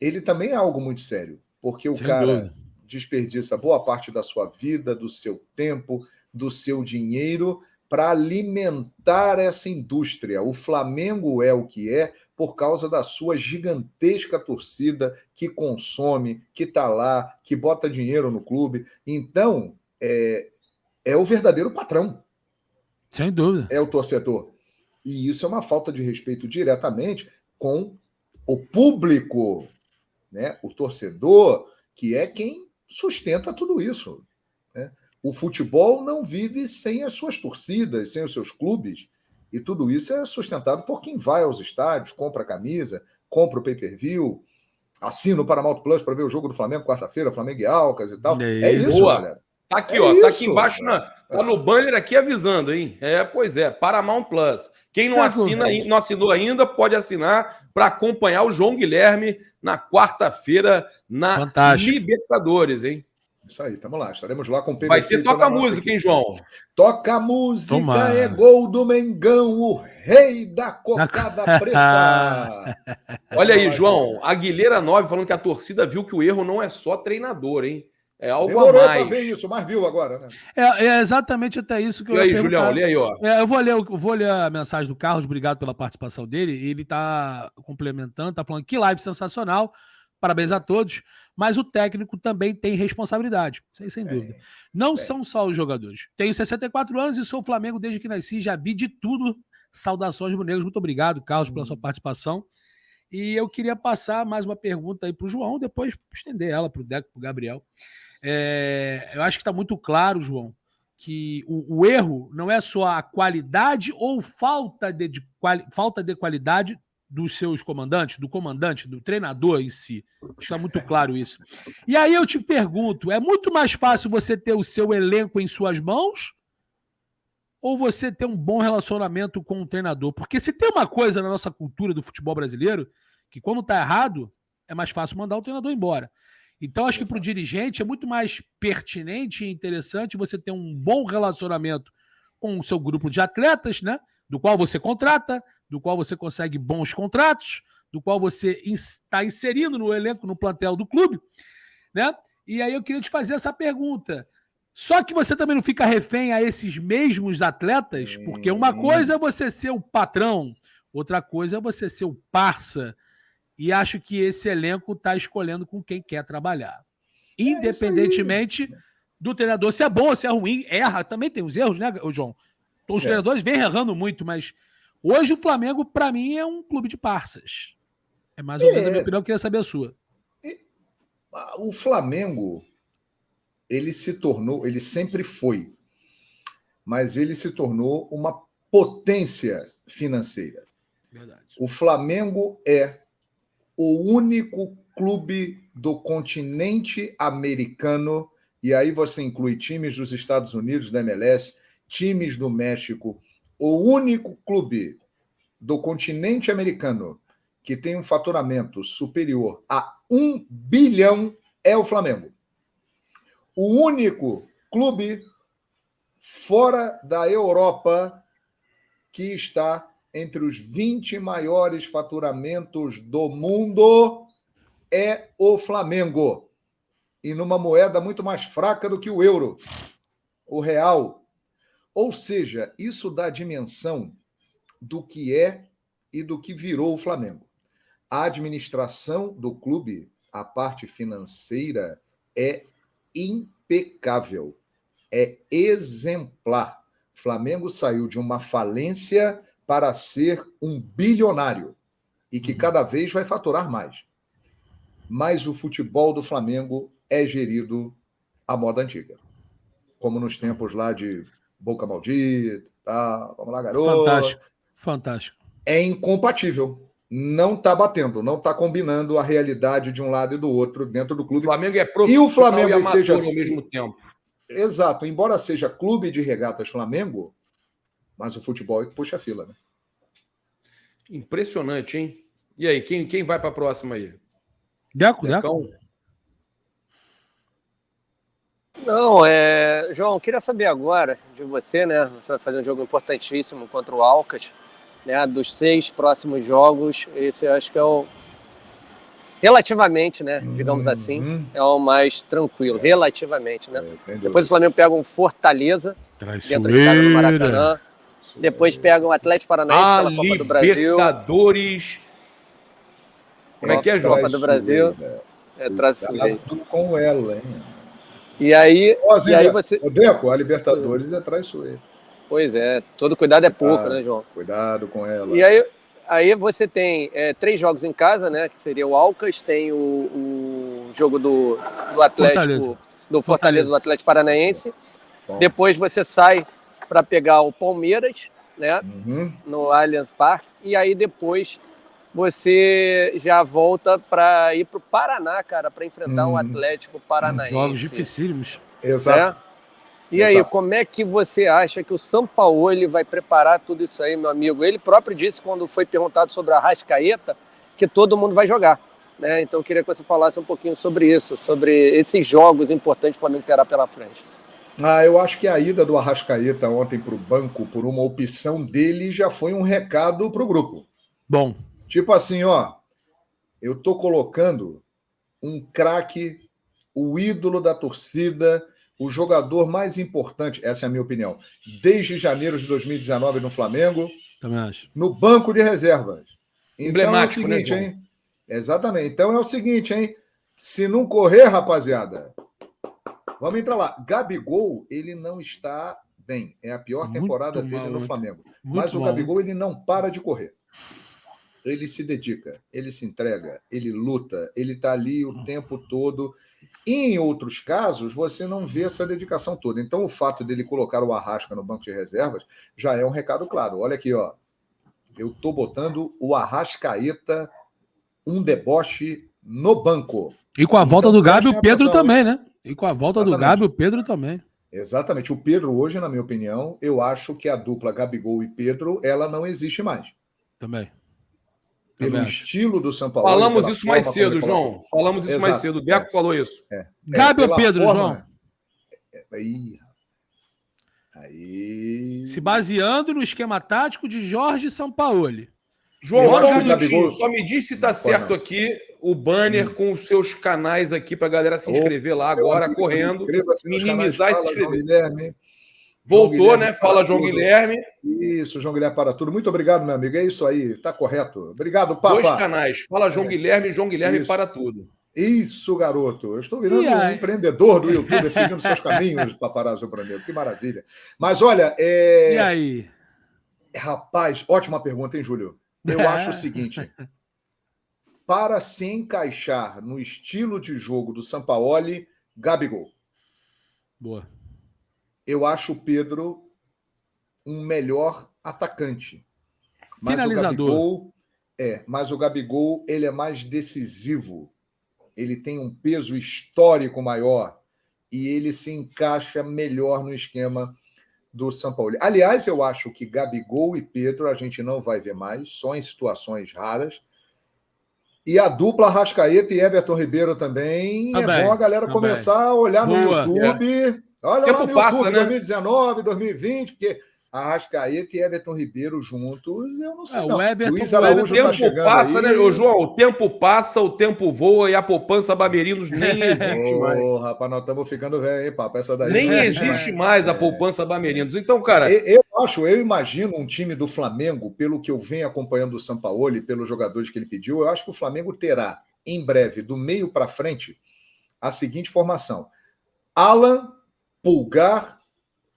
ele também é algo muito sério, porque o Sem cara dúvida. desperdiça boa parte da sua vida, do seu tempo, do seu dinheiro para alimentar essa indústria. O Flamengo é o que é por causa da sua gigantesca torcida que consome, que está lá, que bota dinheiro no clube. Então, é o verdadeiro patrão. Sem dúvida. É o torcedor. E isso é uma falta de respeito diretamente com o público, né? O torcedor, que é quem sustenta tudo isso, né? O futebol não vive sem as suas torcidas, sem os seus clubes, e tudo isso é sustentado por quem vai aos estádios, compra a camisa, compra o pay-per-view, assina o Paramount Plus para ver o jogo do Flamengo quarta-feira, Flamengo e Alcas e tal. É isso, Boa. galera. Tá aqui, ó. Tá aqui embaixo, tá no banner aqui avisando, hein? Pois é, Paramount Plus. Quem não não assinou ainda, pode assinar para acompanhar o João Guilherme na quarta-feira na Libertadores, hein? Isso aí, tamo lá. Estaremos lá com o PVC. Vai ter Toca Música, hein, João? Toca Música é gol do Mengão, o rei da cocada preta. Olha aí, João. Aguilera 9 falando que a torcida viu que o erro não é só treinador, hein? É algo Demorou a mais. Pra ver isso, mas viu agora, né? É exatamente até isso que eu ia perguntar. E aí, Julião, lê aí, ó. Eu vou ler a mensagem do Carlos, obrigado pela participação dele. Ele tá complementando, tá falando que live sensacional, parabéns a todos, mas o técnico também tem responsabilidade, sem dúvida. Não são só os jogadores. Tenho 64 anos e sou Flamengo desde que nasci, já vi de tudo. Saudações rubro-negros, muito obrigado, Carlos, pela sua participação. E eu queria passar mais uma pergunta aí para o João, depois estender ela para o Deco, para o Gabriel. Eu acho que está muito claro, João, que o erro não é só a qualidade ou falta de qualidade dos seus comandantes, do comandante, do treinador em si. Está muito claro isso. E aí eu te pergunto, é muito mais fácil você ter o seu elenco em suas mãos ou você ter um bom relacionamento com o treinador? Porque se tem uma coisa na nossa cultura do futebol brasileiro, que quando está errado, é mais fácil mandar o treinador embora. Então, acho que para o dirigente é muito mais pertinente e interessante você ter um bom relacionamento com o seu grupo de atletas, né? Do qual você contrata, do qual você consegue bons contratos, do qual você está inserindo no elenco, no plantel do clube, né? E aí eu queria te fazer essa pergunta. Só que você também não fica refém a esses mesmos atletas, porque uma coisa é você ser o patrão, outra coisa é você ser o parça. E acho que esse elenco está escolhendo com quem quer trabalhar. Independentemente do treinador, se é bom ou se é ruim, erra. Também tem os erros, né, João? Os treinadores vêm errando muito, mas hoje o Flamengo, para mim, é um clube de parças. É mais ou menos a minha opinião, eu queria saber a sua. O Flamengo, ele sempre foi, mas ele se tornou uma potência financeira. Verdade. O Flamengo é o único clube do continente americano, e aí você inclui times dos Estados Unidos, da MLS, times do México, o único clube do continente americano que tem um faturamento superior a 1 bilhão é o Flamengo. O único clube fora da Europa que está entre os 20 maiores faturamentos do mundo é o Flamengo. E numa moeda muito mais fraca do que o euro, o real. Ou seja, isso dá dimensão do que é e do que virou o Flamengo. A administração do clube, a parte financeira, é impecável, é exemplar. O Flamengo saiu de uma falência para ser um bilionário e que cada vez vai faturar mais. Mas o futebol do Flamengo é gerido à moda antiga. como nos tempos lá de Boca Maldita, tá? Vamos lá, garoto. Fantástico, fantástico. É incompatível. Não está batendo, não está combinando a realidade de um lado e do outro dentro do O clube. Flamengo é profissional E o Flamengo amador seja ao mesmo tempo. Exato, embora seja clube de regatas Flamengo, mas o futebol é que puxa a fila, né? Impressionante, hein? E aí, quem vai para a próxima aí? Deco. Não, João, queria saber agora de você, né? Você vai fazer um jogo importantíssimo contra o Alcas, né? Dos 6 próximos jogos, esse eu acho que é o relativamente, né? Digamos assim, é o mais tranquilo, relativamente, né? Depois o Flamengo pega um Fortaleza dentro de casa no Maracanã. Depois pega o Atlético Paranaense pela Copa do Brasil. Libertadores. Como é que é, João? Copa do Brasil. Traiçoeira. Tudo com ela, hein? E aí você... O Deco, a Libertadores é traiçoeira. Pois é, todo cuidado é pouco, né, João? Cuidado com ela. E aí você tem 3 jogos em casa, né? Que seria o Alcas, tem o jogo do Atlético, do Fortaleza, do Atlético Paranaense. Bom. Depois você sai para pegar o Palmeiras, né? No Allianz Parque. E aí depois você já volta para ir para o Paraná, cara, para enfrentar um Atlético Paranaense. Jogos dificílimos. Exato. E aí, como é que você acha que o Sampaoli vai preparar tudo isso aí, meu amigo? Ele próprio disse, quando foi perguntado sobre a Arrascaeta, que todo mundo vai jogar, né? Então eu queria que você falasse um pouquinho sobre isso, sobre esses jogos importantes que o Flamengo terá pela frente. Eu acho que a ida do Arrascaeta ontem para o banco, por uma opção dele, já foi um recado para o grupo. Bom. Tipo assim, ó, eu tô colocando um craque, o ídolo da torcida, o jogador mais importante, essa é a minha opinião, desde janeiro de 2019 no Flamengo, também acho, no banco de reservas. Então é o seguinte, né, hein? Exatamente. Então é o seguinte, hein? Se não correr, rapaziada, vamos entrar lá. Gabigol, ele não está bem. É a pior temporada dele no Flamengo. Mas o Gabigol, ele não para de correr. Ele se dedica, ele se entrega, ele luta, ele está ali o tempo todo. E em outros casos, você não vê essa dedicação toda. Então, o fato dele colocar o Arrasca no banco de reservas já é um recado claro. Olha aqui, ó. Eu estou botando o Arrascaeta, um deboche, no banco. E com a volta do Gabi, o Pedro também, né? E com a volta do Gabi, o Pedro também. Exatamente. O Pedro hoje, na minha opinião, eu acho que a dupla Gabigol e Pedro, ela não existe mais. Também. Pelo estilo do Sampaoli. Falamos isso mais cedo, João. Falamos isso mais cedo. O Deco falou isso. Gabi ou Pedro, João? Aí. Se baseando no esquema tático de Jorge Sampaoli. João, só me diz se tá certo aqui o banner com os seus canais aqui pra galera se inscrever lá agora, correndo. Minimizar e se inscrever. Voltou, né? Fala, João Guilherme. Isso, João Guilherme para tudo. Muito obrigado, meu amigo. É isso aí, tá correto. Obrigado, Papa. 2 canais. Fala, João Guilherme e João Guilherme para tudo. Isso, garoto. Eu estou virando um empreendedor do YouTube, seguindo seus caminhos, Paparazzo Branco. Que maravilha. Mas olha, E aí? Rapaz, ótima pergunta, hein, Júlio? Eu acho o seguinte. Para se encaixar no estilo de jogo do Sampaoli, Gabigol. Boa. Eu acho o Pedro um melhor atacante. Finalizador. Mas o Gabigol, ele é mais decisivo. Ele tem um peso histórico maior e ele se encaixa melhor no esquema do Sampaoli. Aliás, eu acho que Gabigol e Pedro a gente não vai ver mais, só em situações raras. E a dupla Arrascaeta e Everton Ribeiro também. É bom a galera começar a olhar no YouTube. Olha lá no YouTube, 2019, 2020, porque Arrascaeta e Everton Ribeiro juntos, eu não sei não. Luiz Araújo tá chegando passa, aí. Né, João? O tempo passa, o tempo voa e a poupança Bamerinos nem existe mais. Rapaz, nós estamos ficando velho, hein, papo? Essa daí nem existe mais a poupança Bamerinos. Então, cara... Eu imagino um time do Flamengo, pelo que eu venho acompanhando do Sampaoli, pelos jogadores que ele pediu, eu acho que o Flamengo terá, em breve, do meio para frente, a seguinte formação. Alan, Pulgar,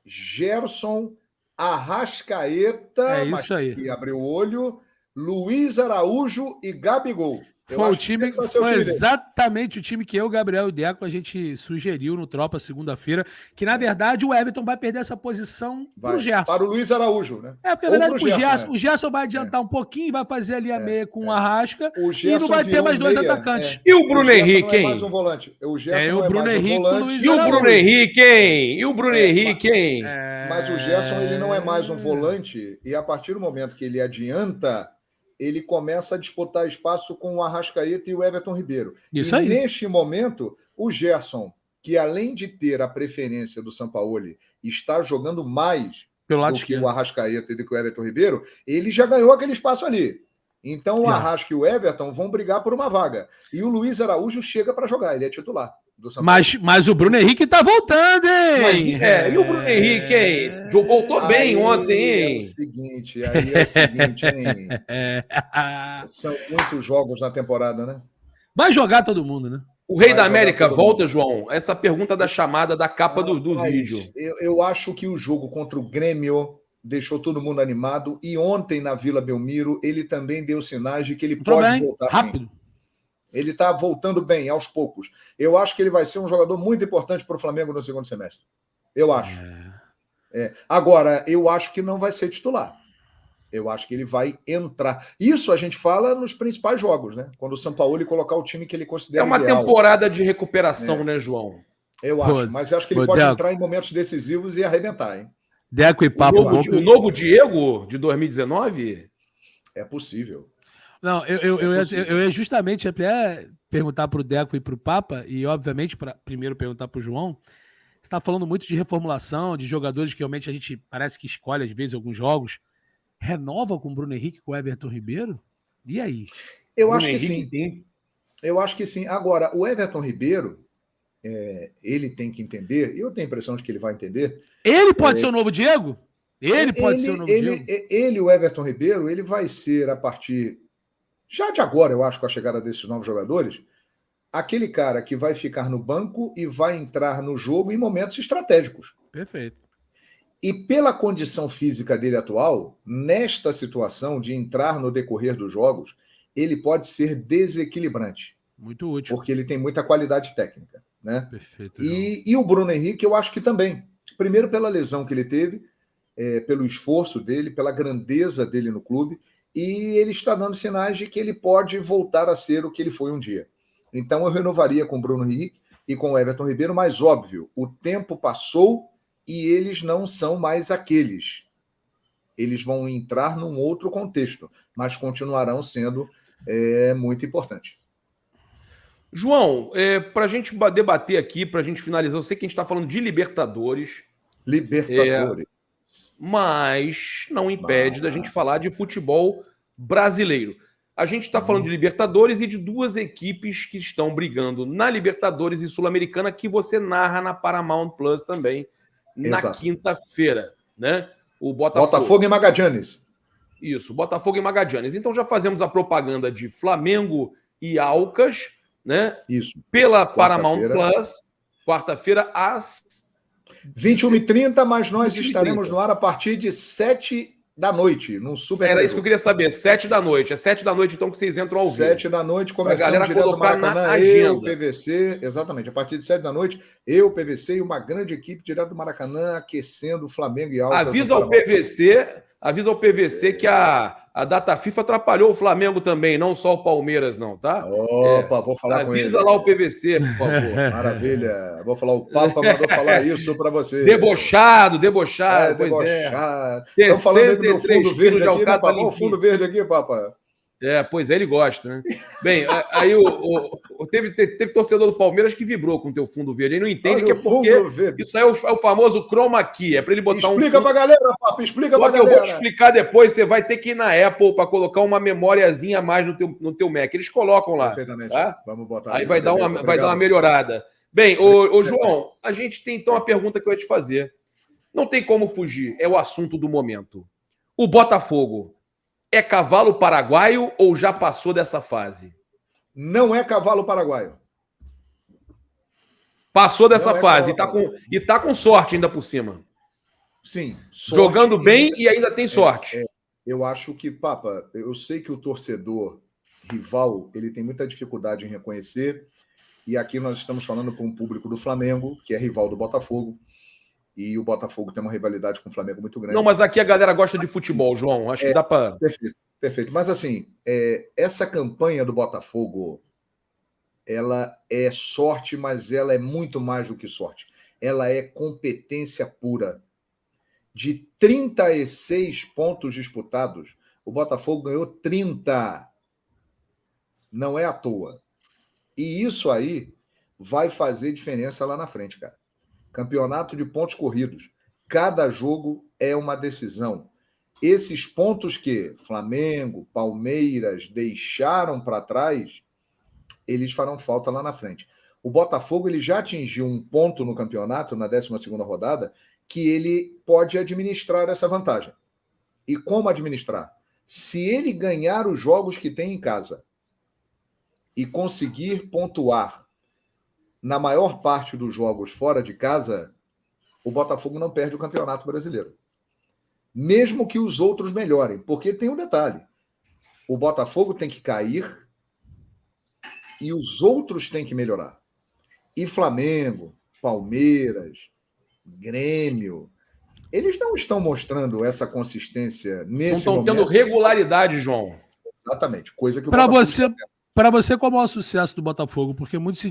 Gerson, Arrascaeta, é isso aí. Que abriu o olho, Luiz Araújo e Gabigol. Foi exatamente o time que eu, Gabriel e o Deco, a gente sugeriu no Tropa segunda-feira, que na verdade o Everton vai perder essa posição pro Gerson. Para o Luiz Araújo, né? Porque na verdade o Gerson vai adiantar um pouquinho, vai fazer ali a meia com o Arrasca e não vai ter mais dois atacantes. E o Bruno Henrique, hein? Mais um volante. O Gerson o Bruno Henrique, o Luiz E o Bruno Henrique, hein? E o Bruno Henrique, hein? Mas o Gerson, ele não é mais um volante e a partir do momento que ele adianta, ele começa a disputar espaço com o Arrascaeta e o Everton Ribeiro. Isso aí. Neste momento, o Gerson, que além de ter a preferência do Sampaoli, está jogando mais pelo lado do que esquerdo. o Arrascaeta e do que o Everton Ribeiro, ele já ganhou aquele espaço ali. Então o Arrasca e o Everton vão brigar por uma vaga. E o Luiz Araújo chega para jogar, ele é titular. Mas o Bruno Henrique tá voltando, hein? E o Bruno Henrique, hein? Voltou bem ontem, hein? Aí é o seguinte, hein? São muitos jogos na temporada, né? Vai jogar todo mundo, né? O Rei da América volta, João? Essa pergunta da chamada da capa do vídeo. Eu acho que o jogo contra o Grêmio deixou todo mundo animado e ontem na Vila Belmiro ele também deu sinais de que ele pode voltar rápido. Sim. Ele está voltando bem, aos poucos. Eu acho que ele vai ser um jogador muito importante para o Flamengo no segundo semestre. Eu acho. Agora, eu acho que não vai ser titular. Eu acho que ele vai entrar. Isso a gente fala nos principais jogos, né? Quando o Sampaoli colocar o time que ele considera ideal. Temporada de recuperação, né, João? Eu acho. Mas eu acho que ele pode entrar em momentos decisivos e arrebentar, hein? Deco e Papo. O novo Diego de 2019? É possível. Não, eu ia justamente até perguntar para o Deco e para o Papa, e obviamente primeiro perguntar para o João. Você está falando muito de reformulação, de jogadores que realmente a gente parece que escolhe às vezes alguns jogos. Renova com o Bruno Henrique, com o Everton Ribeiro? E aí? Eu acho que sim. Eu acho que sim. Agora, o Everton Ribeiro, ele tem que entender, e eu tenho a impressão de que ele vai entender. Ele pode ser o novo Diego? Ele pode ser o novo Diego? Ele, o Everton Ribeiro, ele vai ser a partir... Já de agora, eu acho, com a chegada desses novos jogadores, aquele cara que vai ficar no banco e vai entrar no jogo em momentos estratégicos. Perfeito. E pela condição física dele atual, nesta situação de entrar no decorrer dos jogos, ele pode ser desequilibrante. Muito útil. Porque ele tem muita qualidade técnica, né? Perfeito. E o Bruno Henrique, eu acho que também. Primeiro pela lesão que ele teve, pelo esforço dele, pela grandeza dele no clube, e ele está dando sinais de que ele pode voltar a ser o que ele foi um dia. Então eu renovaria com o Bruno Henrique e com o Everton Ribeiro, mas óbvio, o tempo passou e eles não são mais aqueles. Eles vão entrar num outro contexto, mas continuarão sendo muito importantes. João, para a gente debater aqui, para a gente finalizar, eu sei que a gente está falando de Libertadores. Mas não impede da gente falar de futebol brasileiro. A gente está falando de Libertadores e de duas equipes que estão brigando na Libertadores e Sul-Americana, que você narra na Paramount Plus também, na quinta-feira, né? O Botafogo e Magallanes. Isso, Botafogo e Magallanes. Então já fazemos a propaganda de Flamengo e Alcas, né? Isso. Pela Paramount Plus, quarta-feira, às 21h30, mas nós estaremos no ar a partir de 7 da noite, num super. Era isso que eu queria saber, 7 da noite. É 7 da noite, então, que vocês entram ao vivo. 7 da noite, começando a galera direto colocar do Maracanã, na agenda. eu, PVC, exatamente. A partir de 7 da noite, eu, PVC e uma grande equipe direto do Maracanã, aquecendo o Flamengo e Alcas. Avisa ao PVC que a data FIFA atrapalhou o Flamengo também, não só o Palmeiras, não, tá? Opa, vou falar com ele. Avisa lá o PVC, por favor. Maravilha. Vou falar, o Papa mandou falar isso para você. Debochado, debochado. Estão falando do meu fundo verde aqui, né, Papa? O fundo verde aqui, Papa. Pois é, ele gosta, né? Bem, aí teve torcedor do Palmeiras que vibrou com o teu fundo verde. Ele não entende que é porque isso aí é o famoso chroma key. É para ele botar Explica pra galera, Papa, explica pra galera. Só que eu vou te explicar depois. Você vai ter que ir na Apple para colocar uma memóriazinha a mais no teu Mac. Eles colocam lá. Perfeitamente. Tá? Vamos botar. Aí vai dar uma melhorada. Bem, ô João, a gente tem então uma pergunta que eu ia te fazer. Não tem como fugir. É o assunto do momento. O Botafogo é cavalo paraguaio ou já passou dessa fase? Não é cavalo paraguaio. Passou dessa fase e tá com sorte ainda por cima. Sim. Jogando bem e ainda tem sorte. Eu acho que, Papa, eu sei que o torcedor rival, ele tem muita dificuldade em reconhecer. E aqui nós estamos falando com o público do Flamengo, que é rival do Botafogo. E o Botafogo tem uma rivalidade com o Flamengo muito grande. Não, mas aqui a galera gosta de futebol, João. Acho que dá para... Perfeito, perfeito. Mas assim, essa campanha do Botafogo, ela é sorte, mas ela é muito mais do que sorte. Ela é competência pura. De 36 pontos disputados, o Botafogo ganhou 30. Não é à toa. E isso aí vai fazer diferença lá na frente, cara. Campeonato de pontos corridos. Cada jogo é uma decisão. Esses pontos que Flamengo, Palmeiras deixaram para trás, eles farão falta lá na frente. O Botafogo ele já atingiu um ponto no campeonato, na 12ª rodada, que ele pode administrar essa vantagem. E como administrar? Se ele ganhar os jogos que tem em casa e conseguir pontuar na maior parte dos jogos fora de casa, o Botafogo não perde o Campeonato Brasileiro. Mesmo que os outros melhorem, porque tem um detalhe. O Botafogo tem que cair e os outros têm que melhorar. E Flamengo, Palmeiras, Grêmio, eles não estão mostrando essa consistência nesse momento. Não estão tendo regularidade, João. Exatamente. Coisa que o Para você, qual é o maior sucesso do Botafogo? Porque muitos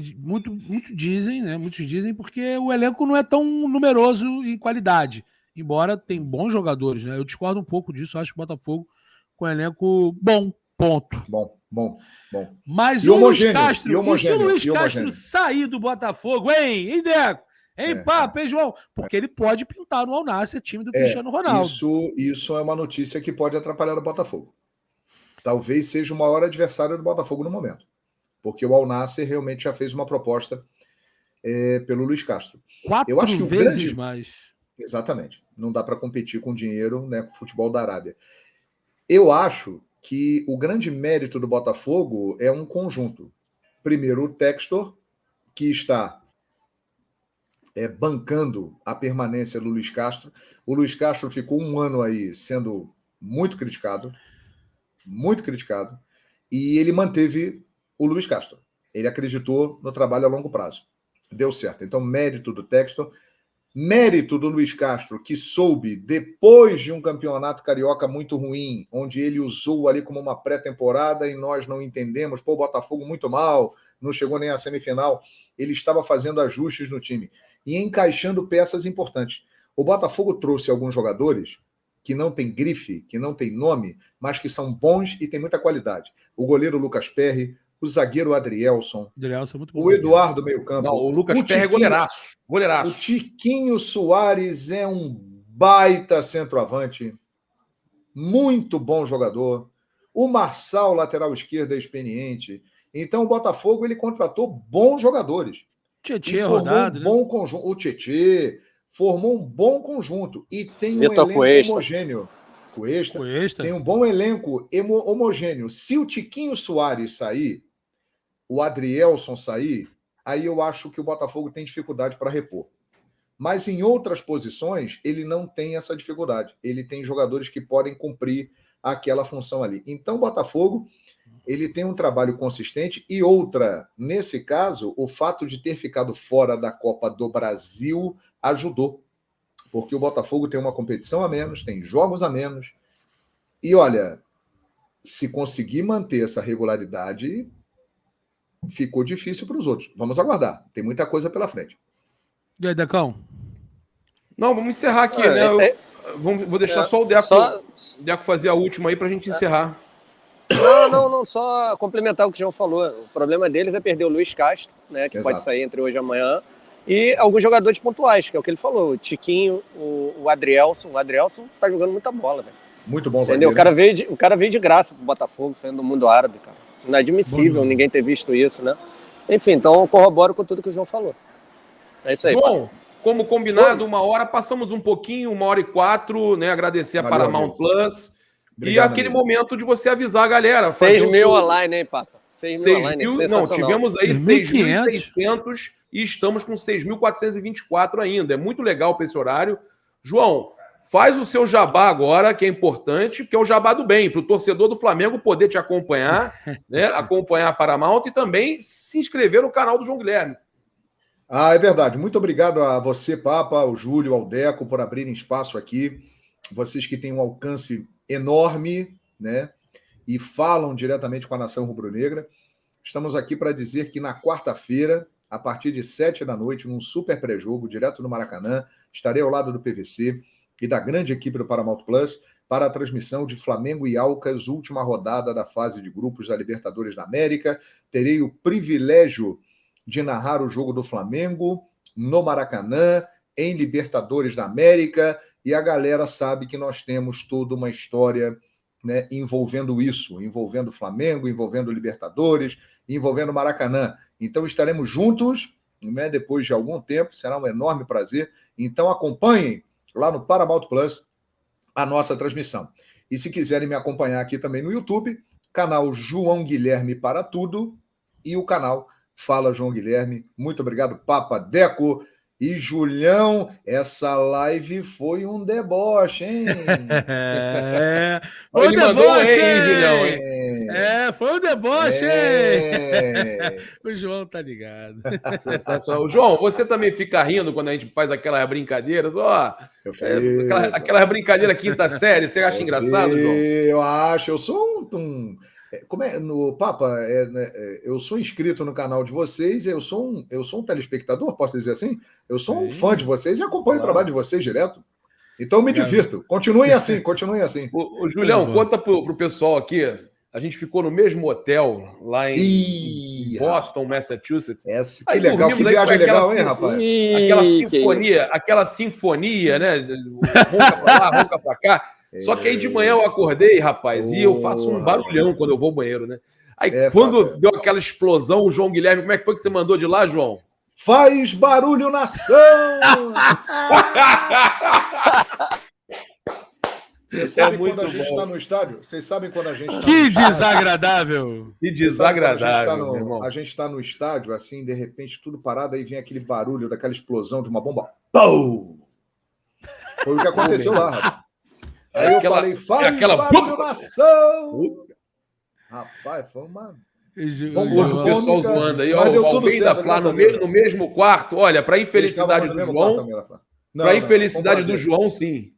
dizem, né? Muitos dizem porque o elenco não é tão numeroso em qualidade. Embora tem bons jogadores, né? Eu discordo um pouco disso. Acho que o Botafogo com um elenco bom, ponto. Bom. Mas o Luiz Castro, e se o Luiz Castro sair do Botafogo, hein, Deco? Hein, Papo, hein, João? Porque ele pode pintar no Al Nassr, time do Cristiano Ronaldo. Isso é uma notícia que pode atrapalhar o Botafogo. Talvez seja o maior adversário do Botafogo no momento. Porque o Al Nassr realmente já fez uma proposta pelo Luiz Castro. 4 vezes mais. Exatamente. Não dá para competir com dinheiro, né, com o futebol da Arábia. Eu acho que o grande mérito do Botafogo é um conjunto. Primeiro, o Textor, que está bancando a permanência do Luiz Castro. O Luiz Castro ficou um ano aí sendo muito criticado, e ele manteve o Luiz Castro. Ele acreditou no trabalho a longo prazo. Deu certo. Então, mérito do Textor, mérito do Luiz Castro, que soube, depois de um campeonato carioca muito ruim, onde ele usou ali como uma pré-temporada e nós não entendemos, o Botafogo muito mal, não chegou nem à semifinal, ele estava fazendo ajustes no time e encaixando peças importantes. O Botafogo trouxe alguns jogadores que não tem grife, que não tem nome, mas que são bons e tem muita qualidade. O goleiro Lucas Perry, o zagueiro Adrielson, muito bom, o Eduardo meio-campo. O Lucas Perry é goleiraço. O Tiquinho Soares é um baita centroavante, muito bom jogador. O Marçal, lateral esquerdo, é experiente. Então o Botafogo ele contratou bons jogadores. Tietê rodado, bom conjunto. O Tietê formou um bom conjunto e tem um elenco homogêneo. Cuesta. Tem um bom elenco homogêneo. Se o Tiquinho Soares sair, o Adrielson sair, aí eu acho que o Botafogo tem dificuldade para repor. Mas em outras posições, ele não tem essa dificuldade. Ele tem jogadores que podem cumprir aquela função ali. Então, o Botafogo ele tem um trabalho consistente e outra, nesse caso, o fato de ter ficado fora da Copa do Brasil ajudou. Porque o Botafogo tem uma competição a menos, tem jogos a menos. E olha, se conseguir manter essa regularidade, ficou difícil para os outros. Vamos aguardar. Tem muita coisa pela frente. E aí, Decão? Não, vamos encerrar aqui, né? Vou deixar só o Deco fazer a última aí para a gente encerrar. Não, só complementar o que o João falou. O problema deles é perder o Luiz Castro, né, que pode sair entre hoje e amanhã, e alguns jogadores pontuais, que é o que ele falou. O Tiquinho, o Adrielson. O Adrielson tá jogando muita bola, velho. Muito bom, entendeu? O cara veio de graça pro Botafogo, saindo do mundo árabe, cara. Inadmissível ninguém ter visto isso, né? Enfim, então eu corroboro com tudo que o João falou. É isso aí. João, como combinado, 1 hora, passamos um pouquinho, 1h04, né? Agradecer a Paramount Plus. Obrigado, e aquele momento de você avisar a galera. 6.000 online, hein, Papa? 6.000 online. Não, tivemos aí 6.600 e estamos com 6.424 ainda. É muito legal para esse horário. João, faz o seu jabá agora, que é importante, que é o jabá do bem, para o torcedor do Flamengo poder te acompanhar, né? Acompanhar a Paramount e também se inscrever no canal do João Guilherme. É verdade. Muito obrigado a você, Papa, ao Júlio, ao Deco, por abrirem espaço aqui. Vocês que têm um alcance enorme, né? E falam diretamente com a nação rubro-negra. Estamos aqui para dizer que na quarta-feira, a partir de 7 da noite, num super pré-jogo, direto no Maracanã, estarei ao lado do PVC e da grande equipe do Paramount Plus para a transmissão de Flamengo e Alcas, última rodada da fase de grupos da Libertadores da América. Terei o privilégio de narrar o jogo do Flamengo no Maracanã, em Libertadores da América, e a galera sabe que nós temos toda uma história, né, envolvendo isso, envolvendo Flamengo, envolvendo Libertadores, envolvendo Maracanã. Então estaremos juntos, né, depois de algum tempo, será um enorme prazer. Então acompanhem lá no Paramount Plus a nossa transmissão. E se quiserem me acompanhar aqui também no YouTube, canal João Guilherme para tudo e o canal Fala João Guilherme. Muito obrigado, Papa, Deco e Julião. Essa live foi um deboche, hein? Foi um deboche, hein, Julião, hein? Foi um deboche, hein? O João tá ligado. Sensacional. João, você também fica rindo quando a gente faz aquelas brincadeiras? Aquelas brincadeiras quinta série, você acha engraçado, João? Eu acho, eu sou como é no Papa? Eu sou inscrito no canal de vocês, eu sou um telespectador, posso dizer assim? Eu sou um fã de vocês e acompanho o trabalho de vocês direto. Então me divirto. Continuem assim, continuem assim. O Julião, conta pro pessoal aqui. A gente ficou no mesmo hotel lá em Boston, Massachusetts. Que legal, que viagem legal, hein, rapaz? Aquela sinfonia, né? Ronca pra lá, ronca pra cá. Só que aí de manhã eu acordei, rapaz, e eu faço um barulhão quando eu vou ao banheiro, né? Aí quando deu aquela explosão, o João Guilherme, como é que foi que você mandou de lá, João? Faz barulho, nação! Vocês sabem quando a gente está no estádio? Vocês sabem quando a gente está Que desagradável! Que desagradável, a gente está no estádio, assim, de repente, tudo parado, aí vem aquele barulho daquela explosão de uma bomba. Pum! Foi o que aconteceu lá, rapaz. Aí eu falei, faz barulho, nação! Rapaz, foi uma... O pessoal zoando aí, ó, o Balbem da Flá no mesmo quarto. Olha, para infelicidade do João... Para infelicidade do João, sim.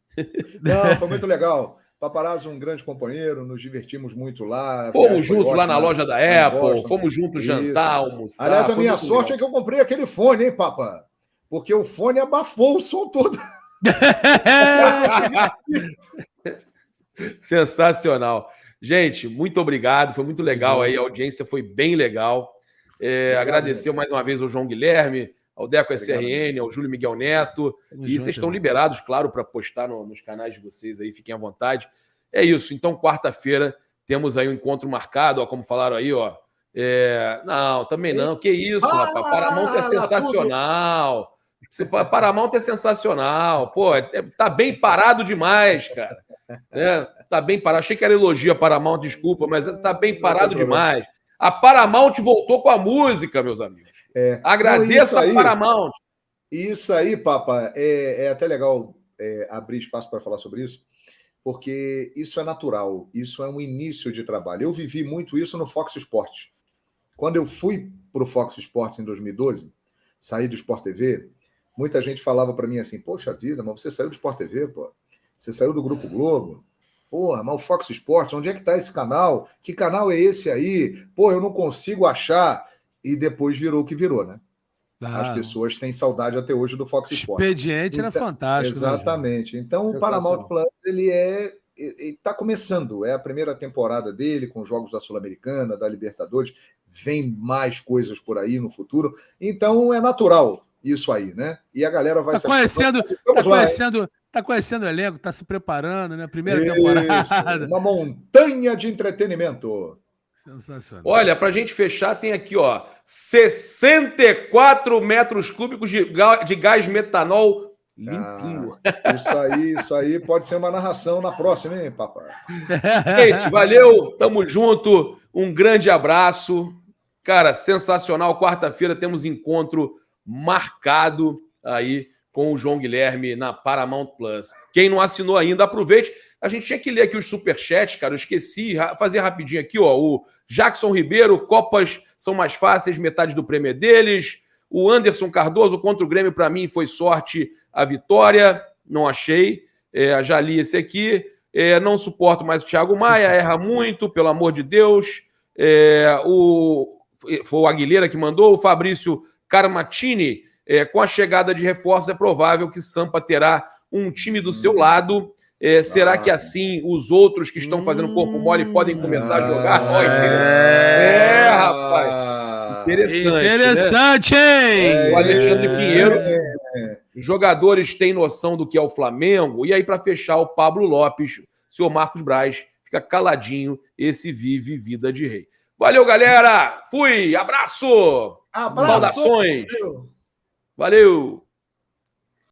Não, foi muito legal. Paparazzo, um grande companheiro, nos divertimos muito lá. Fomos juntos lá na loja da Apple, fomos juntos jantar, almoçar. Aliás, a minha sorte é que eu comprei aquele fone, hein, Papa? Porque o fone abafou o som todo. Sensacional. Gente, muito obrigado. Foi muito legal aí. A audiência foi bem legal. Agradecer mais uma vez ao João Guilherme, ao Deco SRN, ao Júlio Miguel Neto. Vocês estão liberados, claro, para postar nos canais de vocês aí. Fiquem à vontade. É isso. Então, quarta-feira, temos aí um encontro marcado, ó, como falaram aí, ó. Não, também não. Que isso, rapaz. Paramount é sensacional. Paramount é sensacional. Pô, tá bem parado demais, cara. Tá bem parado. Achei que era elogio a Paramount, desculpa, mas tá bem parado demais. A Paramount voltou com a música, meus amigos. Agradeça a Paramount. Isso aí, Papa, é até legal abrir espaço para falar sobre isso, porque isso é natural, isso é um início de trabalho. Eu vivi muito isso no Fox Sports. Quando eu fui para o Fox Sports em 2012, saí do Sport TV, muita gente falava para mim assim, poxa vida, mas você saiu do Sport TV, pô. Você saiu do Grupo Globo. Porra, mas o Fox Sports, onde é que está esse canal? Que canal é esse aí? Pô, eu não consigo achar. E depois virou o que virou, né? As pessoas têm saudade até hoje do Fox Sports. O expediente era fantástico. Exatamente. Né, então, o Paramount Plus, ele está começando. É a primeira temporada dele, com jogos da Sul-Americana, da Libertadores. Vem mais coisas por aí no futuro. Então, é natural isso aí, né? E a galera vai... Tá conhecendo o elenco, tá se preparando, né? Primeira temporada. Uma montanha de entretenimento. Sensacional. Olha, pra gente fechar, tem aqui, ó, 64 metros cúbicos de gás metanol limpinho. Isso aí pode ser uma narração na próxima, hein, papai? Gente, valeu, tamo junto, um grande abraço. Cara, sensacional. Quarta-feira temos encontro marcado aí com o João Guilherme na Paramount Plus. Quem não assinou ainda, aproveite. A gente tinha que ler aqui os superchats, cara. Eu esqueci. Fazer rapidinho aqui, ó. O Jackson Ribeiro, Copas são mais fáceis, metade do prêmio é deles. O Anderson Cardoso, contra o Grêmio, para mim, foi sorte a vitória. Não achei. Já li esse aqui. Não suporto mais o Thiago Maia, erra muito, pelo amor de Deus. Foi o Aguilera que mandou. O Fabrício Carmatini, com a chegada de reforços, é provável que Sampa terá um time do seu lado. Será que assim os outros que estão fazendo corpo mole podem começar a jogar? Rapaz. Interessante, hein? O Alexandre Pinheiro. Os jogadores têm noção do que é o Flamengo. E aí, para fechar, o Pablo Lopes, o senhor Marcos Braz, fica caladinho. Esse vive vida de rei. Valeu, galera! Fui! Abraço! Abraço! Saudações! Valeu!